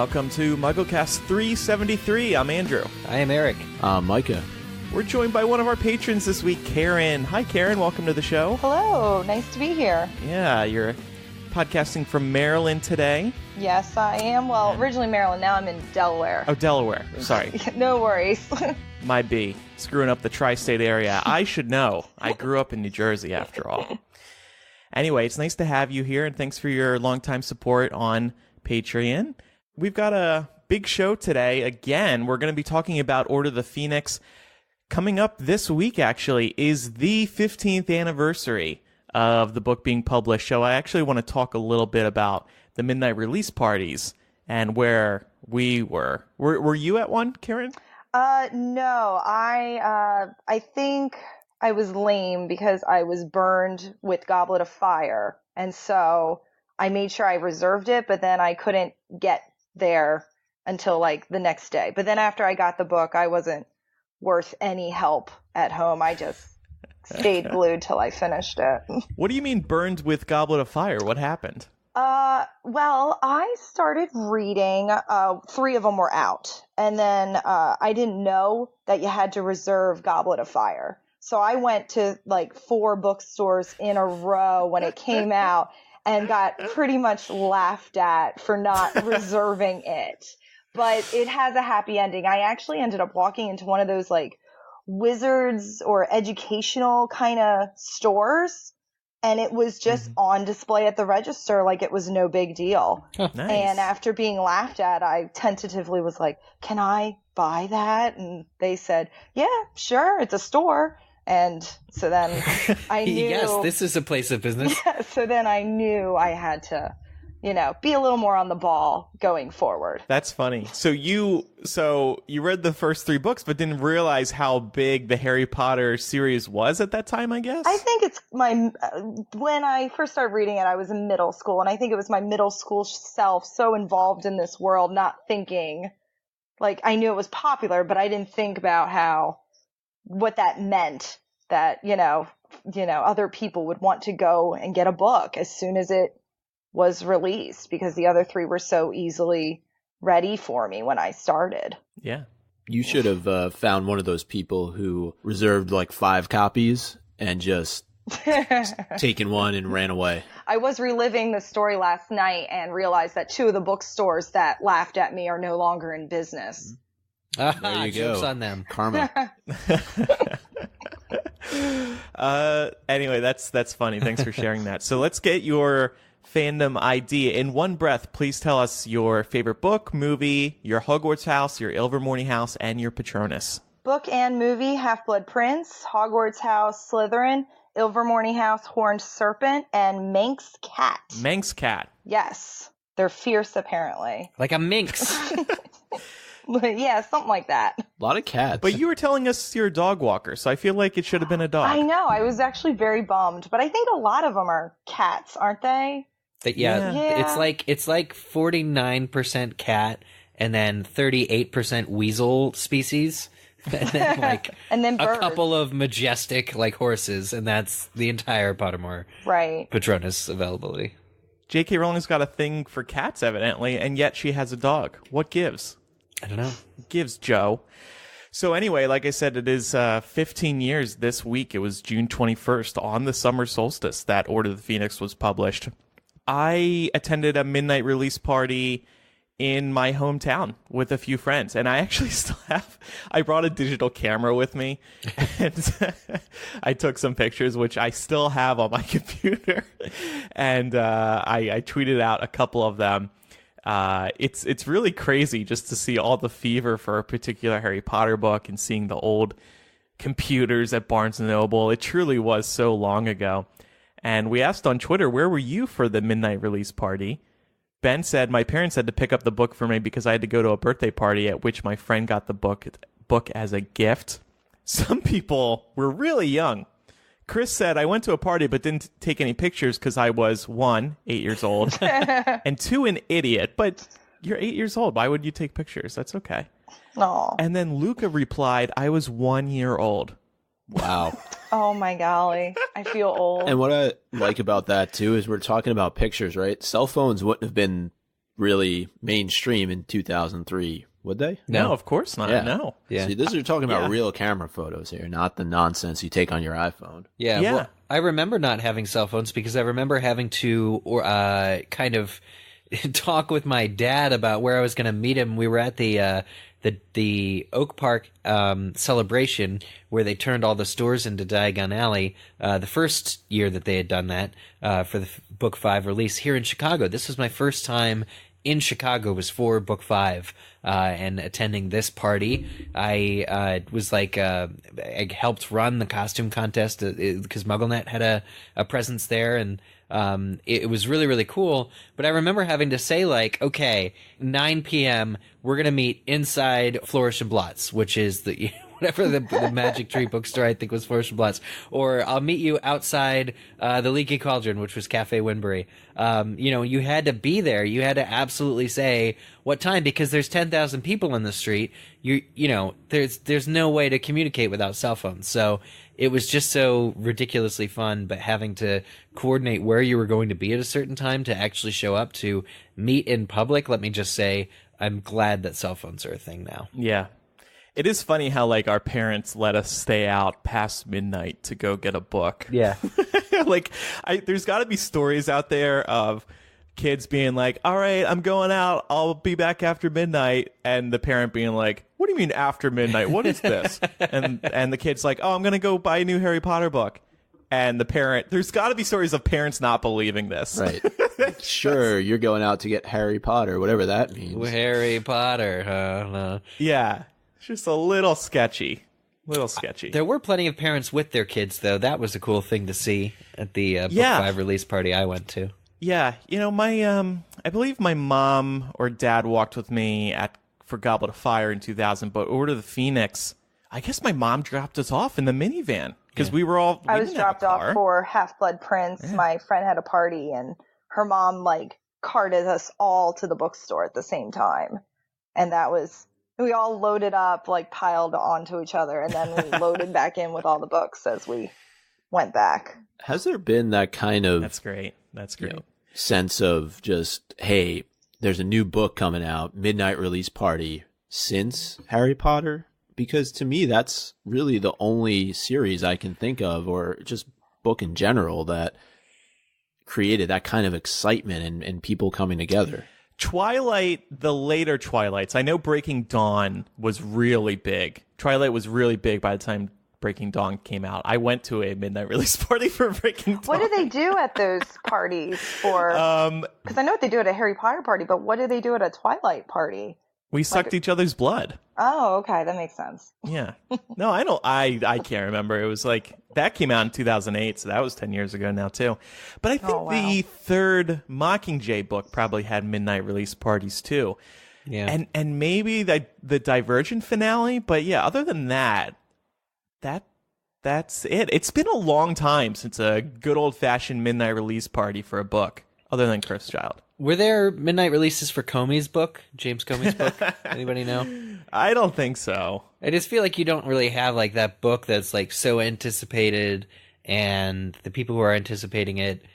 Welcome to MuggleCast 373. I'm Andrew. I am Eric. Micah. We're joined by one of our patrons this week, Karen. Hi, Karen. Welcome to the show. Hello. Nice to be here. Yeah, you're podcasting from Maryland today. Yes, I am. Well, originally Maryland. Now I'm in Delaware. Oh, Delaware. Sorry. No worries. My B. Screwing up the tri-state area. I should know. I grew up in New Jersey, after all. Anyway, it's nice to have you here, and thanks for your longtime support on Patreon. We've got a big show today. Again, we're going to be talking about Order of the Phoenix. Coming up this week, actually, is the 15th anniversary of the book being published. So I actually want to talk a little bit about the midnight release parties and where we were. Were you at one, Karen? No. I think I was lame because I was burned with Goblet of Fire. And so I made sure I reserved it, but then I couldn't get there until like the next day. But then after I got the book, I wasn't worth any help at home. I just stayed glued till I finished it. What do you mean burned with Goblet of Fire? What happened? Well, I started reading, 3 of them were out. And then I didn't know that you had to reserve Goblet of Fire. So I went to like 4 bookstores in a row when it came out and got pretty much laughed at for not reserving it. But it has a happy ending. I actually ended up walking into one of those like wizards or educational kind of stores, and it was just on display at the register like it was no big deal. Nice. And after being laughed at, I tentatively was like, can I buy that? And they said, yeah, sure, it's a store. And so then I knew... Yes, this is a place of business. Yeah, so then I knew I had to, be a little more on the ball going forward. That's funny. So you read the first 3 books, but didn't realize how big the Harry Potter series was at that time, I guess? I think it's when I first started reading it, I was in middle school, and I think it was my middle school self so involved in this world, not thinking, like, I knew it was popular, but I didn't think about what that meant, that, other people would want to go and get a book as soon as it was released, because the other 3 were so easily ready for me when I started. Yeah. You should have found one of those people who reserved like 5 copies and just taken one and ran away. I was reliving the story last night and realized that 2 of the bookstores that laughed at me are no longer in business. There you Jokes go. on them. Karma. Anyway, that's funny. Thanks for sharing that. So let's get your fandom ID. In one breath, please tell us your favorite book, movie, your Hogwarts house, your Ilvermorny house, and your Patronus. Book and movie, Half-Blood Prince, Hogwarts house, Slytherin, Ilvermorny house, Horned Serpent, and Manx Cat. Manx Cat. Yes. They're fierce, apparently. Like a minx. Yeah, something like that. A lot of cats. But you were telling us you're a dog walker, so I feel like it should have been a dog. I know. I was actually very bummed. But I think a lot of them are cats, aren't they? Yeah. It's like 49% cat and then 38% weasel species. And then and then a birds. couple of majestic like horses, and that's the entire Pottermore Patronus availability. J.K. Rowling's got a thing for cats, evidently, and yet she has a dog. What gives? I don't know. Gives, Joe. So anyway, like I said, it is 15 years this week. It was June 21st on the summer solstice that Order of the Phoenix was published. I attended a midnight release party in my hometown with a few friends, and I actually I brought a digital camera with me, and I took some pictures, which I still have on my computer, and I tweeted out a couple of them. It's really crazy just to see all the fever for a particular Harry Potter book and seeing the old computers at Barnes & Noble. It truly was so long ago. And we asked on Twitter, where were you for the midnight release party? Ben said, my parents had to pick up the book for me because I had to go to a birthday party at which my friend got the book as a gift. Some people were really young. Chris said, I went to a party but didn't take any pictures because I was, 1, 8 years old, and 2, an idiot. But you're 8 years old. Why would you take pictures? That's okay. Aw. And then Luca replied, I was 1 year old. Wow. Oh, my golly. I feel old. And what I like about that, too, is we're talking about pictures, right? Cell phones wouldn't have been really mainstream in 2003, would they? No, of course not. Yeah. No. Yeah. See, this is talking about real camera photos here, not the nonsense you take on your iPhone. Yeah. Yeah. Well, I remember not having cell phones because I remember having to kind of talk with my dad about where I was going to meet him. We were at the Oak Park celebration where they turned all the stores into Diagon Alley. The first year that they had done that for the Book 5 release here in Chicago. This was my first time in Chicago, was for Book 5 and attending this party. I was like, I helped run the costume contest because MuggleNet had a presence there, and it was really, really cool. But I remember having to say, like, okay, 9 p.m., we're going to meet inside Flourish and Blots, which is the whatever the Magic Tree bookstore, I think, was Flourish and Blots. Or I'll meet you outside the Leaky Cauldron, which was Cafe Winbury. You had to be there. You had to absolutely say what time, because there's 10,000 people in the street. There's no way to communicate without cell phones. So it was just so ridiculously fun, but having to coordinate where you were going to be at a certain time to actually show up to meet in public, let me just say, I'm glad that cell phones are a thing now. Yeah. It is funny how, like, our parents let us stay out past midnight to go get a book. Yeah. There's got to be stories out there of kids being like, all right, I'm going out. I'll be back after midnight. And the parent being like, what do you mean after midnight? What is this? and the kid's like, oh, I'm going to go buy a new Harry Potter book. And the parent, there's got to be stories of parents not believing this. Right. Sure, you're going out to get Harry Potter, whatever that means. Harry Potter, huh? Yeah. It's just a little sketchy. There were plenty of parents with their kids, though. That was a cool thing to see at the Book 5 release party I went to. Yeah. I believe my mom or dad walked with me for Goblet of Fire in 2000, but Order of the Phoenix, I guess my mom dropped us off in the minivan because we were all... I was dropped off for Half-Blood Prince. Yeah. My friend had a party, and her mom, carted us all to the bookstore at the same time. And that was... We all loaded up, piled onto each other, and then we loaded back in with all the books as we went back. Has there been that kind of... That's great. Sense of just, hey, there's a new book coming out, midnight release party, since Harry Potter? Because to me, that's really the only series I can think of, or just book in general, that created that kind of excitement and people coming together. Twilight, the later Twilights. I know Breaking Dawn was really big. Twilight was really big by the time Breaking Dawn came out. I went to a midnight release party for Breaking Dawn. What do they do at those parties for? Because I know what they do at a Harry Potter party, but what do they do at a Twilight party? We sucked each other's blood. Oh, okay. That makes sense. Yeah. No, I don't. I can't remember. It was that came out in 2008, so that was 10 years ago now, too. But I think the third Mockingjay book probably had midnight release parties, too. Yeah. And maybe the Divergent finale. But yeah, other than that, that's it. It's been a long time since a good old-fashioned midnight release party for a book, other than Cursed Child. Were there midnight releases for Comey's book, James Comey's book? Anybody know? I don't think so. I just feel like you don't really have that book that's so anticipated, and the people who are anticipating it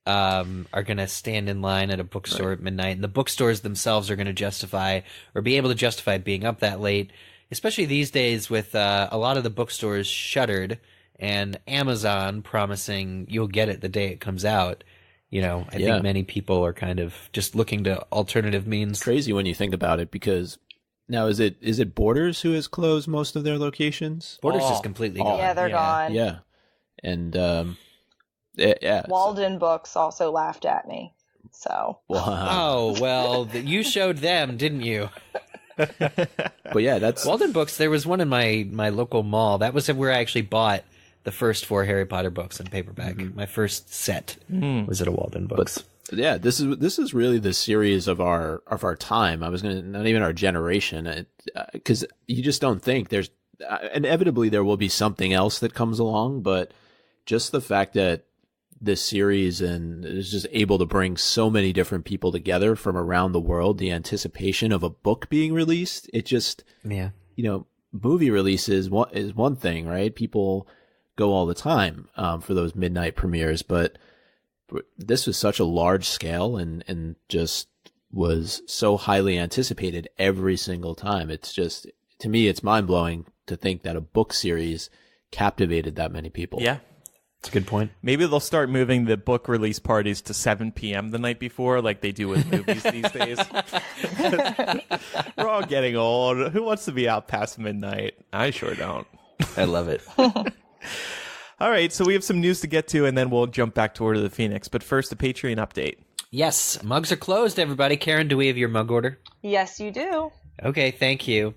are going to stand in line at a bookstore at midnight, and the bookstores themselves are going to justify or be able to justify being up that late, especially these days with a lot of the bookstores shuttered and Amazon promising you'll get it the day it comes out. I think many people are kind of just looking to alternative means. It's crazy when you think about it, because now is it Borders who has closed most of their locations? Borders is completely gone. Yeah, they're gone. Yeah. And Walden Books also laughed at me. So. Wow. Oh, well, you showed them, didn't you? But yeah, that's Walden Books. There was one in my local mall. That was where I actually bought the first 4 Harry Potter books in paperback. Mm-hmm. My first set was at a Walden Books. But yeah, this is really the series of our time. I was not even our generation, because you just don't think there's inevitably there will be something else that comes along. But just the fact that this series and is just able to bring so many different people together from around the world, the anticipation of a book being released, it just movie releases is one thing, right? People go all the time for those midnight premieres, but this was such a large scale and just was so highly anticipated every single time. It's just, to me, it's mind-blowing to think that a book series captivated that many people. Yeah. That's a good point. Maybe they'll start moving the book release parties to 7 p.m. the night before, like they do with movies these days. We're all getting old. Who wants to be out past midnight? I sure don't. I love it. All right, so we have some news to get to, and then we'll jump back to Order of the Phoenix. But first, a Patreon update. Yes, mugs are closed, everybody. Karen, do we have your mug order? Yes, you do. Okay, thank you.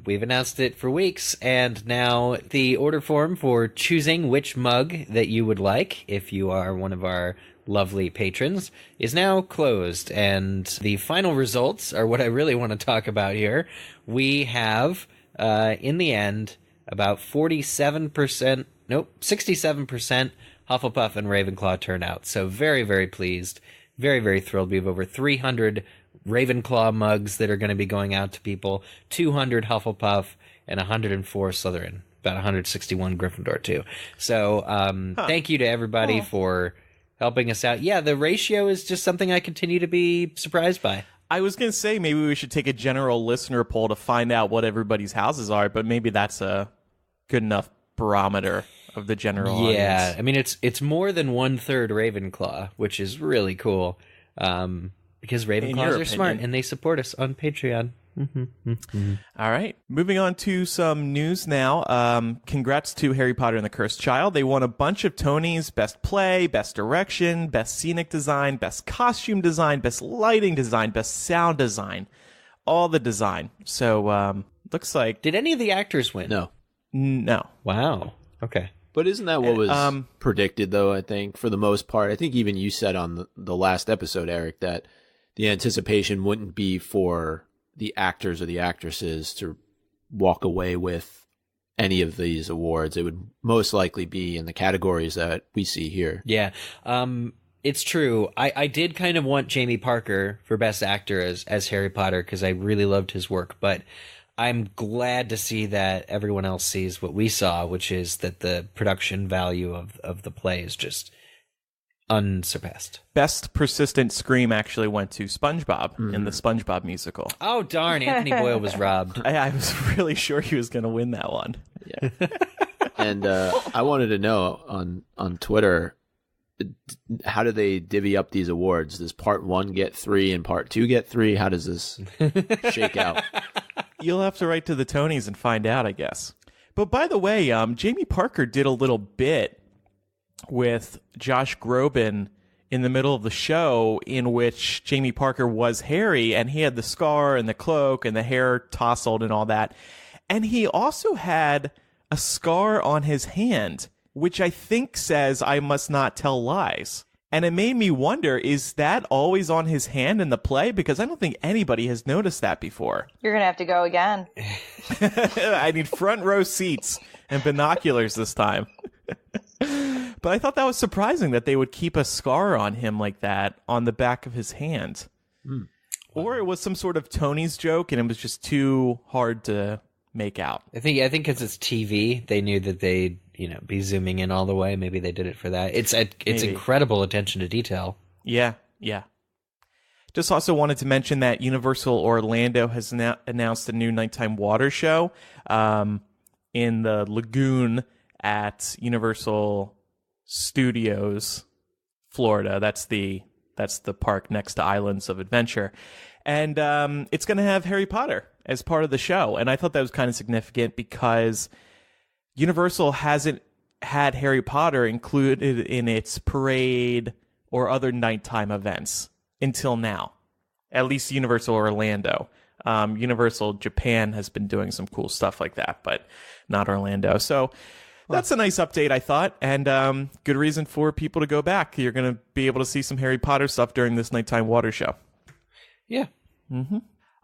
We've announced it for weeks, and now the order form for choosing which mug that you would like, if you are one of our lovely patrons, is now closed. And the final results are what I really want to talk about here. We have, in the end, about 67% Hufflepuff and Ravenclaw turnout. So very, very pleased. Very, very thrilled. We have over 300 Ravenclaw mugs that are going to be going out to people, 200 Hufflepuff, and 104 Slytherin. About 161 Gryffindor, too. So thank you to everybody for helping us out. Yeah, the ratio is just something I continue to be surprised by. I was going to say maybe we should take a general listener poll to find out what everybody's houses are, but maybe that's a good enough barometer of the general audience. I mean, it's more than 1/3 Ravenclaw, which is really cool, because Ravenclaws are smart and they support us on Patreon. All right, moving on to some news now. Congrats to Harry Potter and the Cursed Child. They won a bunch of Tonys: Best Play, Best Direction, Best Scenic Design, Best Costume Design, Best Lighting Design, Best Sound Design, all the design. So looks like... Did any of the actors win? No. Wow. Okay. But isn't that what was predicted, though, I think, for the most part? I think even you said on the last episode, Eric, that the anticipation wouldn't be for the actors or the actresses to walk away with any of these awards. It would most likely be in the categories that we see here. Yeah. It's true. I did kind of want Jamie Parker for Best Actor as Harry Potter because I really loved his work, but I'm glad to see that everyone else sees what we saw, which is that the production value of the play is just unsurpassed. Best Persistent Scream actually went to SpongeBob in the SpongeBob musical. Oh, darn. Anthony Boyle was robbed. I was really sure he was going to win that one. Yeah. And I wanted to know on Twitter, how do they divvy up these awards? Does part 1 get 3 and part 2 get 3? How does this shake out? You'll have to write to the Tonys and find out, I guess. But by the way, Jamie Parker did a little bit with Josh Groban in the middle of the show in which Jamie Parker was Harry, and he had the scar and the cloak and the hair tousled and all that. And he also had a scar on his hand, which I think says, "I must not tell lies." And it made me wonder, is that always on his hand in the play? Because I don't think anybody has noticed that before. You're going to have to go again. I need front row seats and binoculars this time. But I thought that was surprising that they would keep a scar on him like that on the back of his hand. Or it was some sort of Tony's joke and it was just too hard to make out. I think because it's TV, they knew that they'd be zooming in all the way. Maybe they did it for that. It's incredible attention to detail. Yeah. Just also wanted to mention that Universal Orlando has announced a new nighttime water show in the lagoon at Universal Studios, Florida. That's the park next to Islands of Adventure. And it's going to have Harry Potter as part of the show. And I thought that was kind of significant because Universal hasn't had Harry Potter included in its parade or other nighttime events until now. At least Universal Orlando. Universal Japan has been doing some cool stuff like that, but not Orlando. So that's a nice update, I thought, and good reason for people to go back. You're going to be able to see some Harry Potter stuff during this nighttime water show. Yeah.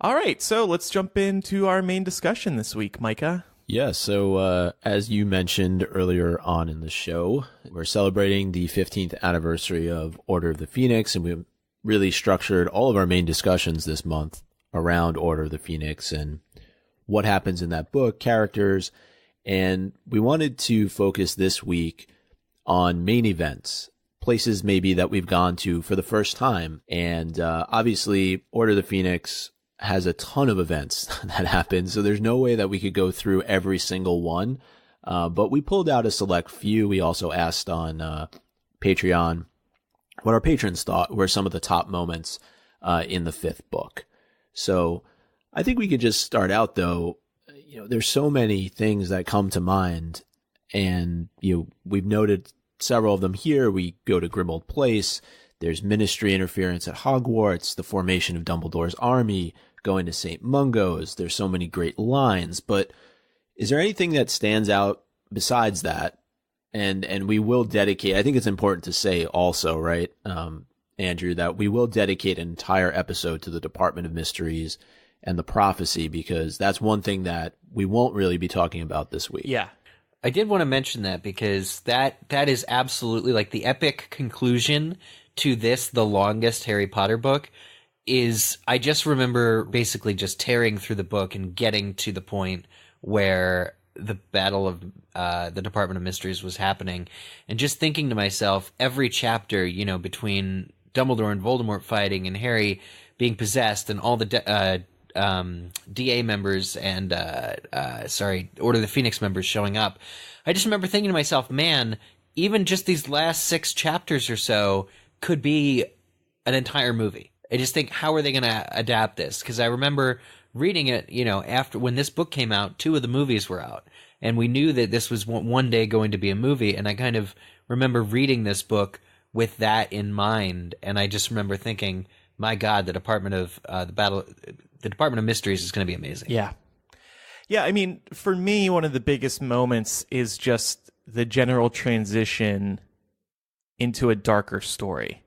All right, so let's jump into our main discussion this week, Micah. Yeah, so as you mentioned earlier on in the show, we're celebrating the 15th anniversary of Order of the Phoenix, and we really structured all of our main discussions this month around Order of the Phoenix and what happens in that book, characters, and we wanted to focus this week on main events, places maybe that we've gone to for the first time. And obviously, Order of the Phoenix has a ton of events that happen, so there's no way that we could go through every single one. But we pulled out a select few. We also asked on Patreon what our patrons thought were some of the top moments in the fifth book. So I think we could just start out, though. You know, there's so many things that come to mind, and we've noted several of them here. We go to Grimmauld Place. There's ministry interference at Hogwarts, the formation of Dumbledore's army, going to St. Mungo's. There's so many great lines, but is there anything that stands out besides that? And we will dedicate, I think it's important to say also, right, Andrew, that we will dedicate an entire episode to the Department of Mysteries and the prophecy, because that's one thing that we won't really be talking about this week. Yeah. I did want to mention that because that is absolutely like the epic conclusion to this, the longest Harry Potter book, is I just remember basically just tearing through the book and getting to the point where the battle of the Department of Mysteries was happening, and just thinking to myself, every chapter, between Dumbledore and Voldemort fighting and Harry being possessed and all the DA members and Order of the Phoenix members showing up, I just remember thinking to myself, man, even just these last 6 chapters or so could be an entire movie. I just think, how are they going to adapt this? Because I remember reading it, after when this book came out, 2 of the movies were out, and we knew that this was one day going to be a movie, and I kind of remember reading this book with that in mind, and I just remember thinking, my God, the Department of Mysteries is going to be amazing. Yeah. Yeah, I mean, for me, one of the biggest moments is just the general transition into a darker story.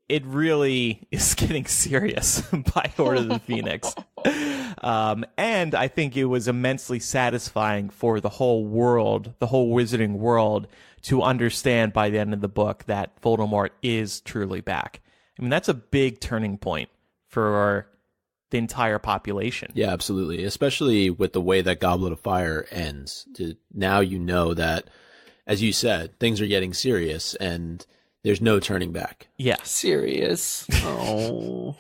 It really is getting serious by Order of the Phoenix. And I think it was immensely satisfying for the whole world, the whole wizarding world, to understand by the end of the book that Voldemort is truly back. I mean, that's a big turning point for the entire population. Yeah, absolutely. Especially with the way that Goblet of Fire ends. Now you know that, as you said, things are getting serious and there's no turning back. Yeah. Serious. Oh.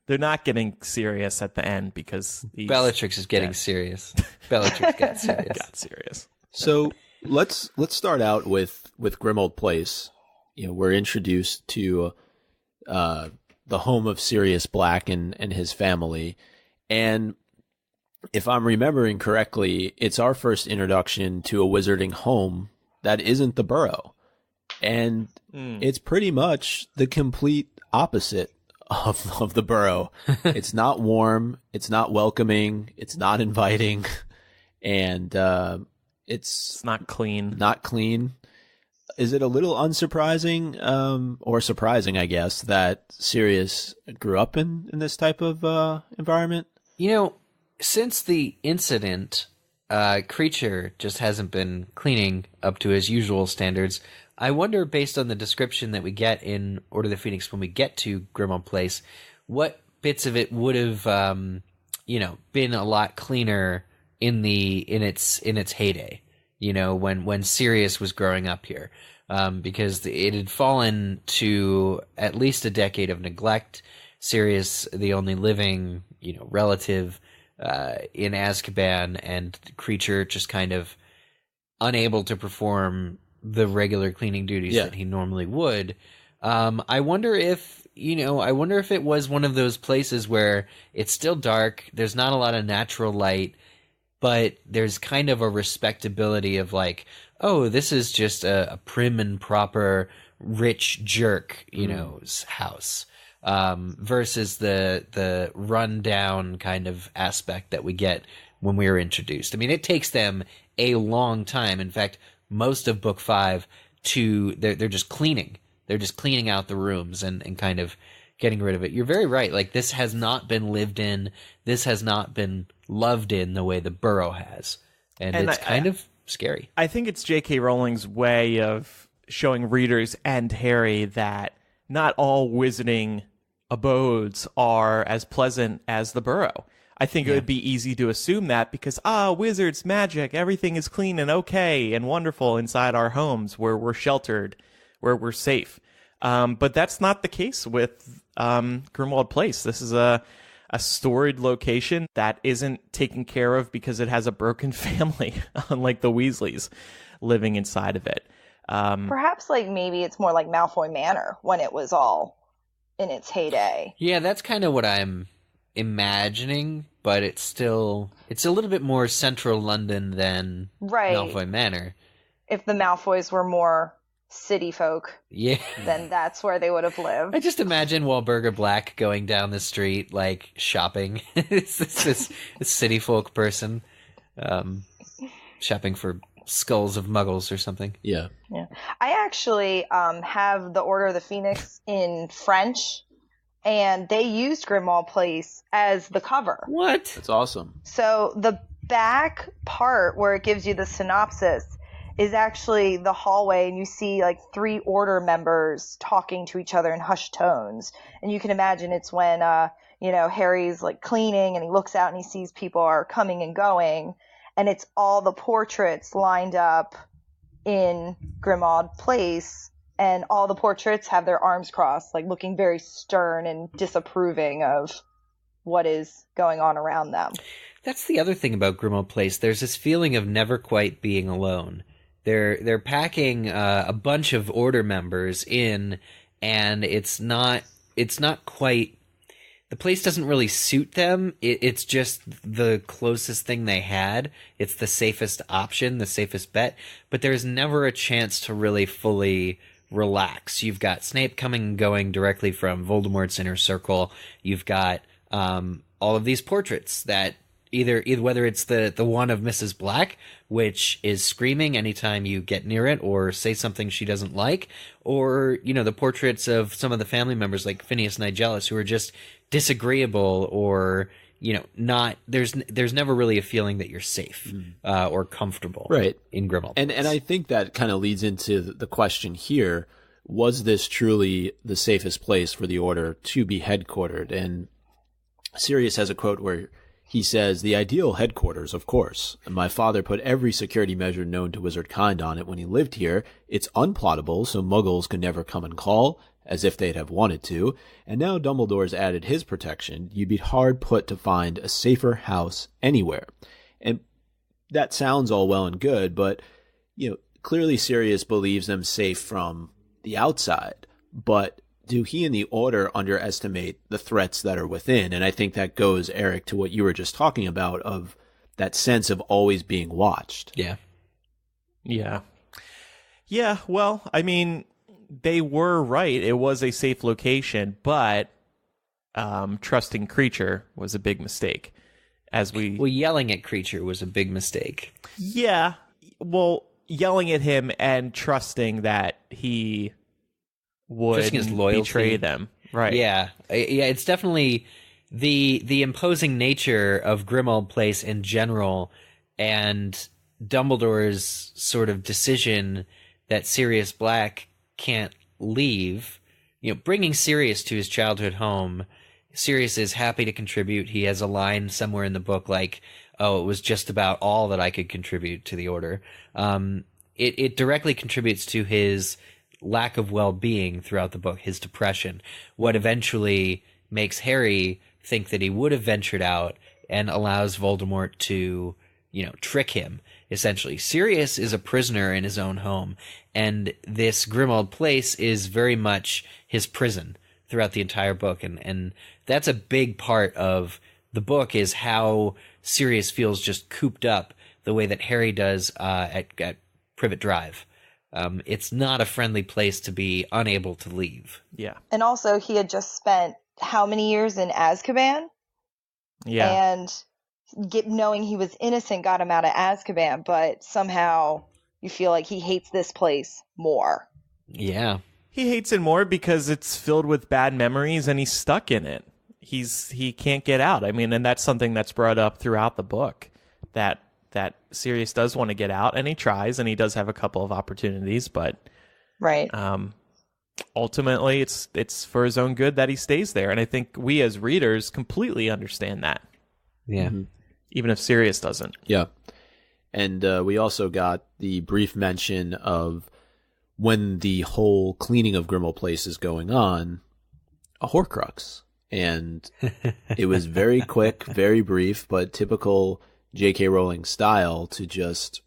They're not getting serious at the end because Bellatrix is getting serious. Bellatrix got serious. Got serious. So let's start out with Grimmauld Place. We're introduced to the home of Sirius Black and his family, and if I'm remembering correctly, it's our first introduction to a wizarding home that isn't the Burrow, and it's pretty much the complete opposite of the Burrow. It's not warm, it's not welcoming, it's not inviting, and it's not clean. Not clean. Is it a little unsurprising, or surprising, I guess, that Sirius grew up in this type of environment? Since the incident, Creature just hasn't been cleaning up to his usual standards. I wonder, based on the description that we get in Order of the Phoenix when we get to Grimmauld Place, what bits of it would have, been a lot cleaner in its heyday. When Sirius was growing up here, because it had fallen to at least a decade of neglect. Sirius, the only living, relative in Azkaban, and Creature just kind of unable to perform the regular cleaning duties that he normally would. I wonder if it was one of those places where it's still dark, there's not a lot of natural light, but there's kind of a respectability of like, oh, this is just a prim and proper rich jerk, house, versus the rundown kind of aspect that we get when we are introduced. I mean, it takes them a long time. In fact, most of book 5 they're just cleaning. They're just cleaning out the rooms and kind of getting rid of it. You're very right. Like, this has not been lived in. This has not been loved in the way the Burrow has. And it's kind of scary. I think it's J.K. Rowling's way of showing readers and Harry that not all wizarding abodes are as pleasant as the Burrow. I think it would be easy to assume that because, wizards, magic, everything is clean and okay and wonderful inside our homes where we're sheltered, where we're safe. But that's not the case with Grimmauld Place. This is a storied location that isn't taken care of because it has a broken family, unlike the Weasleys living inside of it. Perhaps maybe it's more like Malfoy Manor when it was all in its heyday. Yeah, that's kind of what I'm imagining, but it's a little bit more central London than Malfoy Manor. If the Malfoys were more city folk, then that's where they would have lived. I just imagine Walburga Black going down the street, shopping. It's this city folk person shopping for skulls of muggles or something. Yeah. I actually have the Order of the Phoenix in French, and they used Grimmauld Place as the cover. What? That's awesome. So the back part where it gives you the synopsis is actually the hallway, and you see 3 order members talking to each other in hushed tones. And you can imagine it's when Harry's cleaning, and he looks out and he sees people are coming and going, and it's all the portraits lined up in Grimmauld Place, and all the portraits have their arms crossed, looking very stern and disapproving of what is going on around them. That's the other thing about Grimmauld Place. There's this feeling of never quite being alone. They're packing a bunch of order members in, and it's not quite. The place doesn't really suit them. It's just the closest thing they had. It's the safest option, the safest bet. But there's never a chance to really fully relax. You've got Snape coming and going directly from Voldemort's inner circle. You've got all of these portraits that either whether it's the one of Mrs. Black, which is screaming anytime you get near it or say something she doesn't like, or the portraits of some of the family members like Phineas Nigellus who are just disagreeable or not. There's never really a feeling that you're safe or comfortable, right, in Grimmauld. And I think that kind of leads into the question here: was this truly the safest place for the Order to be headquartered? And Sirius has a quote where he says, "The ideal headquarters, of course. My father put every security measure known to wizard kind on it when he lived here. It's unplottable, so muggles could never come and call, as if they'd have wanted to. And now Dumbledore's added his protection. You'd be hard put to find a safer house anywhere." And that sounds all well and good, but, clearly Sirius believes them safe from the outside. But do he and the Order underestimate the threats that are within? And I think that goes, Eric, to what you were just talking about, of that sense of always being watched. Yeah. Well, I mean, they were right. It was a safe location, but trusting Creature was a big mistake. Well, yelling at Creature was a big mistake. Yeah. Well, yelling at him and trusting that he would betray them. Right. Yeah, it's definitely the imposing nature of Grimmauld Place in general, and Dumbledore's sort of decision that Sirius Black can't leave. Bringing Sirius to his childhood home, Sirius is happy to contribute. He has a line somewhere in the book like, "Oh, it was just about all that I could contribute to the Order." It directly contributes to his lack of well-being throughout the book, his depression, what eventually makes Harry think that he would have ventured out and allows Voldemort to, trick him, essentially. Sirius is a prisoner in his own home, and this Grimmauld Place is very much his prison throughout the entire book, and that's a big part of the book, is how Sirius feels just cooped up the way that Harry does at Privet Drive. It's not a friendly place to be unable to leave. Yeah. And also, he had just spent how many years in Azkaban? Yeah. And knowing he was innocent got him out of Azkaban, but somehow you feel like he hates this place more. Yeah. He hates it more because it's filled with bad memories and he's stuck in it. He can't get out. I mean, and that's something that's brought up throughout the book, that Sirius does want to get out, and he tries, and he does have a couple of opportunities, but right. Ultimately it's for his own good that he stays there, and I think we as readers completely understand that. Yeah. even if Sirius doesn't. Yeah. And we also got the brief mention of when the whole cleaning of Grimmauld Place is going on, a Horcrux. And it was very quick, very brief, but typical J.K. Rowling style to just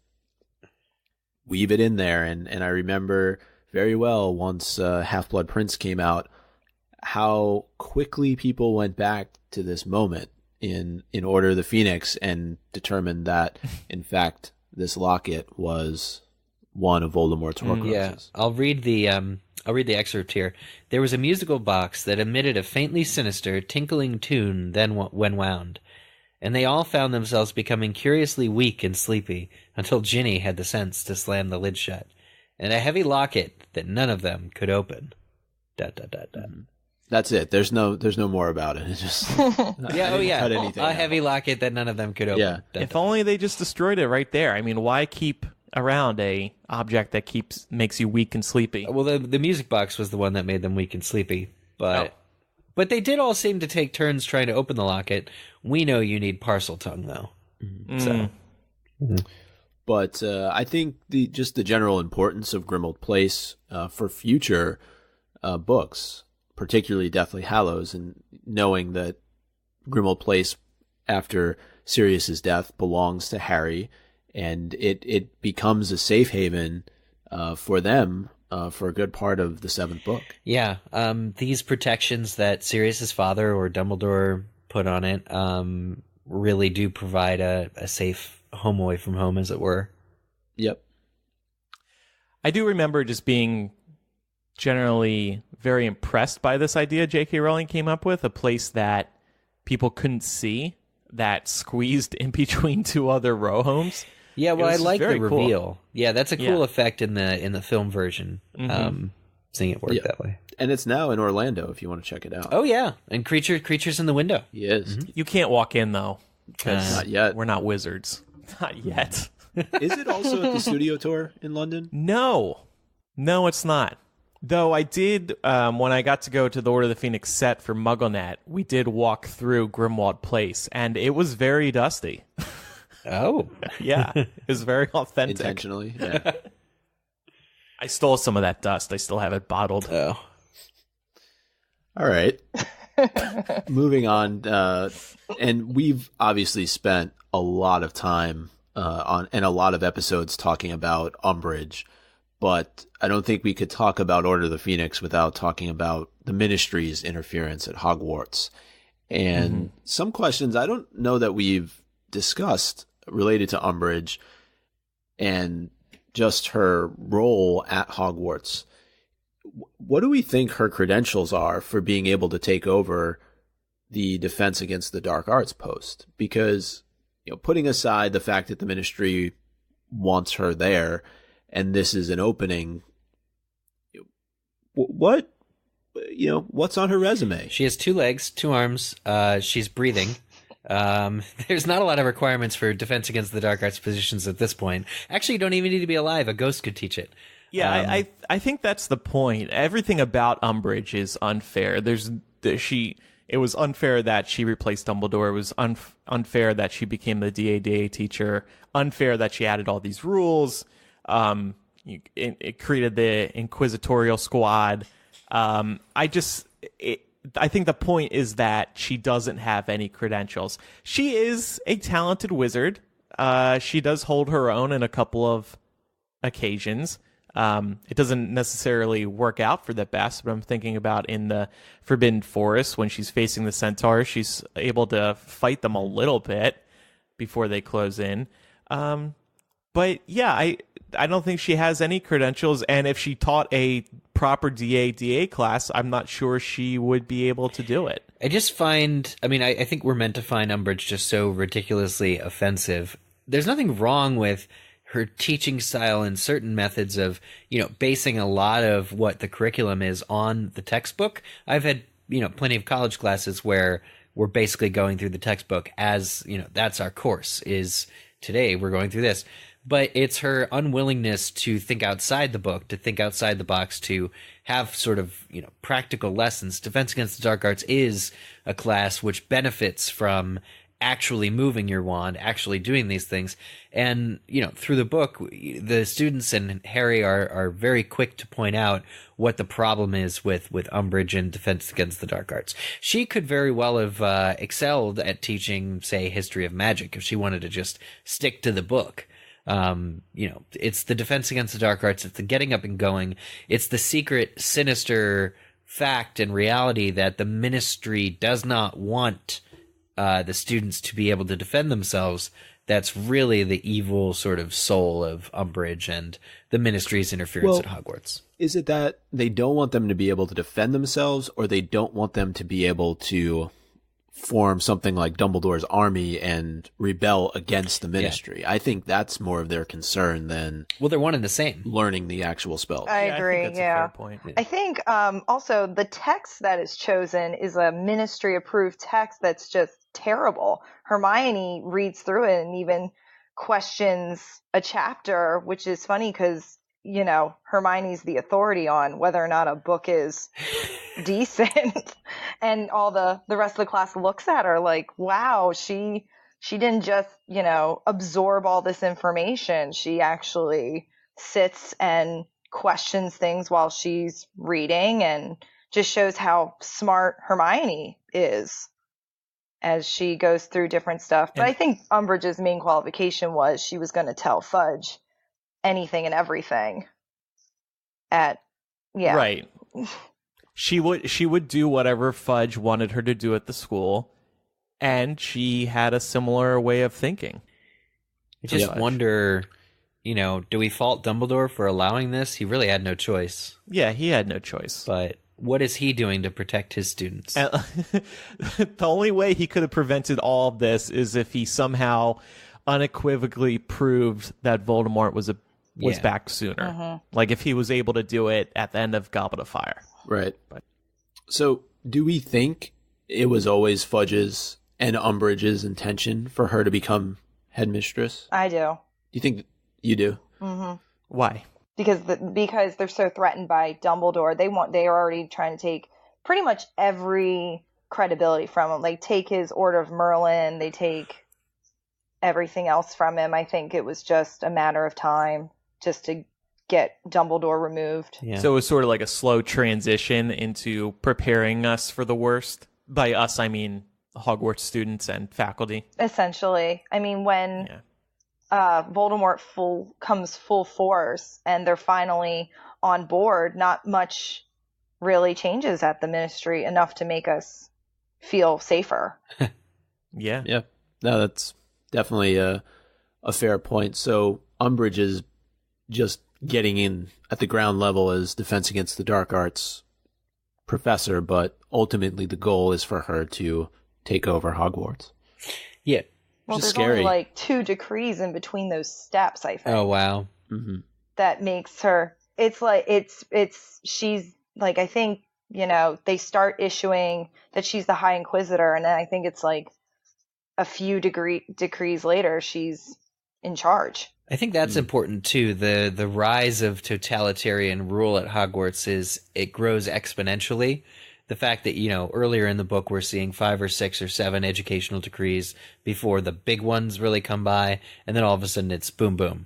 weave it in there. And I remember very well once Half-Blood Prince came out, how quickly people went back to this moment in Order of the Phoenix and determined that, in fact, this locket was one of Voldemort's Horcruxes. Yeah, I'll read the excerpt here. There was a musical box that emitted a faintly sinister, tinkling tune then when wound, and they all found themselves becoming curiously weak and sleepy until Ginny had the sense to slam the lid shut, and a heavy locket that none of them could open. ... That's it. There's no more about it. It's just Yeah, cut anything a out. heavy locket that none of them could open. Yeah. If only they just destroyed it right there. I mean, why keep around a object that makes you weak and sleepy? Well, the music box was the one that made them weak and sleepy, but they did all seem to take turns trying to open the locket. We know you need parcel tongue though. So, But I think the general importance of Grimmauld Place for future books, particularly Deathly Hallows, and knowing that Grimmauld Place after Sirius's death belongs to Harry, and it becomes a safe haven for them for a good part of the seventh book. yeah, these protections that Sirius's father or Dumbledore put on it really do provide a safe home away from home, as it were. Yep. I do remember just being generally very impressed by this idea J.K. Rowling came up with, a place that people couldn't see that squeezed in between two other row homes. Yeah, well, I like the very cool. reveal. Yeah, that's a cool Yeah. effect in the film version. Seeing it work that way. And it's now in Orlando if you want to check it out. Oh yeah, and creatures in the window. He is. You can't walk in, though, because Not yet. we're not wizards. Not yet. Is it also at the studio tour in London? No, it's not. Though I did, when I got to go to the Order of the Phoenix set for MuggleNet, we did walk through Grimmauld Place, and it was very dusty. Oh, Yeah, it was very authentic. Intentionally? Yeah. I stole some of that dust. I still have it bottled. oh. All right. Moving on. And we've obviously spent a lot of time and a lot of episodes talking about Umbridge, but I don't think we could talk about Order of the Phoenix without talking about the Ministry's interference at Hogwarts. And some questions I don't know that we've discussed related to Umbridge and just her role at Hogwarts. What do we think her credentials are for being able to take over the Defense Against the Dark Arts post? Because, putting aside the fact that the Ministry wants her there, and this is an opening, what's on her resume? She has 2 legs, 2 arms. She's breathing. There's not a lot of requirements for Defense Against the Dark Arts positions at this point. Actually, you don't even need to be alive. A ghost could teach it. Yeah, I think that's the point. Everything about Umbridge is unfair. It was unfair that she replaced Dumbledore. It was unfair that she became the DADA teacher. Unfair that she added all these rules. It created the Inquisitorial Squad. I think the point is that she doesn't have any credentials. She is a talented wizard. She does hold her own in a couple of occasions. It doesn't necessarily work out for the best, but I'm thinking about in the Forbidden Forest when she's facing the centaurs, she's able to fight them a little bit before they close in. But yeah, I don't think she has any credentials, and if she taught a proper DA class, I'm not sure she would be able to do it. I think we're meant to find Umbridge just so ridiculously offensive. There's nothing wrong with her teaching style and certain methods of, basing a lot of what the curriculum is on the textbook. I've had, plenty of college classes where we're basically going through the textbook as, that's our course, is today we're going through this. But it's her unwillingness to think outside the book, to think outside the box, to have sort of, practical lessons. Defense Against the Dark Arts is a class which benefits from actually moving your wand, actually doing these things. And, through the book, the students and Harry are very quick to point out what the problem is with Umbridge and Defense Against the Dark Arts. She could very well have excelled at teaching, say, history of magic if she wanted to just stick to the book. It's the Defense Against the Dark Arts, it's the getting up and going, it's the secret, sinister fact and reality that the Ministry does not want the students to be able to defend themselves. That's really the evil sort of soul of Umbridge and the Ministry's interference at Hogwarts. Is it that they don't want them to be able to defend themselves, or they don't want them to be able to form something like Dumbledore's army and rebel against the Ministry? Yeah. I think that's more of their concern than they're one and the same. Learning the actual spells. I agree. I think that's a fair point. Yeah. I think also the text that is chosen is a Ministry approved text that's just terrible. Hermione reads through it and even questions a chapter, which is funny because Hermione's the authority on whether or not a book is decent. And all the rest of the class looks at her like, wow, she didn't just, absorb all this information. She actually sits and questions things while she's reading, and just shows how smart Hermione is as she goes through different stuff. But I think Umbridge's main qualification was she was going to tell Fudge anything and everything. Right. She would do whatever Fudge wanted her to do at the school, and she had a similar way of thinking. I just wonder, do we fault Dumbledore for allowing this? He really had no choice. Yeah, he had no choice. But what is he doing to protect his students? The only way he could have prevented all of this is if he somehow unequivocally proved that Voldemort was back sooner. Mm-hmm. Like if he was able to do it at the end of Goblet of Fire. Right. So do we think it was always Fudge's and Umbridge's intention for her to become headmistress? I do. Do you think you do? Mm-hmm. Why? Because they're so threatened by Dumbledore. They are already trying to take pretty much every credibility from him. They take his Order of Merlin. They take everything else from him. I think it was just a matter of time just to get Dumbledore removed. Yeah. So it was sort of like a slow transition into preparing us for the worst. By us, I mean Hogwarts students and faculty. Essentially. I mean, when Voldemort comes full force and they're finally on board, not much really changes at the Ministry enough to make us feel safer. Yeah. Yeah. No, that's definitely a fair point. So Umbridge is just getting in at the ground level as Defense Against the Dark Arts professor, but ultimately the goal is for her to take over Hogwarts. Yeah. Well, there's scary. only like 2 decrees in between those steps, I think. Oh, wow. Mm-hmm. That makes her, she's like, I think, they start issuing that she's the High Inquisitor, and then I think it's like a few decrees later, she's in charge. I think that's important too. The rise of totalitarian rule at Hogwarts it grows exponentially. The fact that, earlier in the book we're seeing 5 or 6 or 7 educational decrees before the big ones really come by, and then all of a sudden it's boom, boom.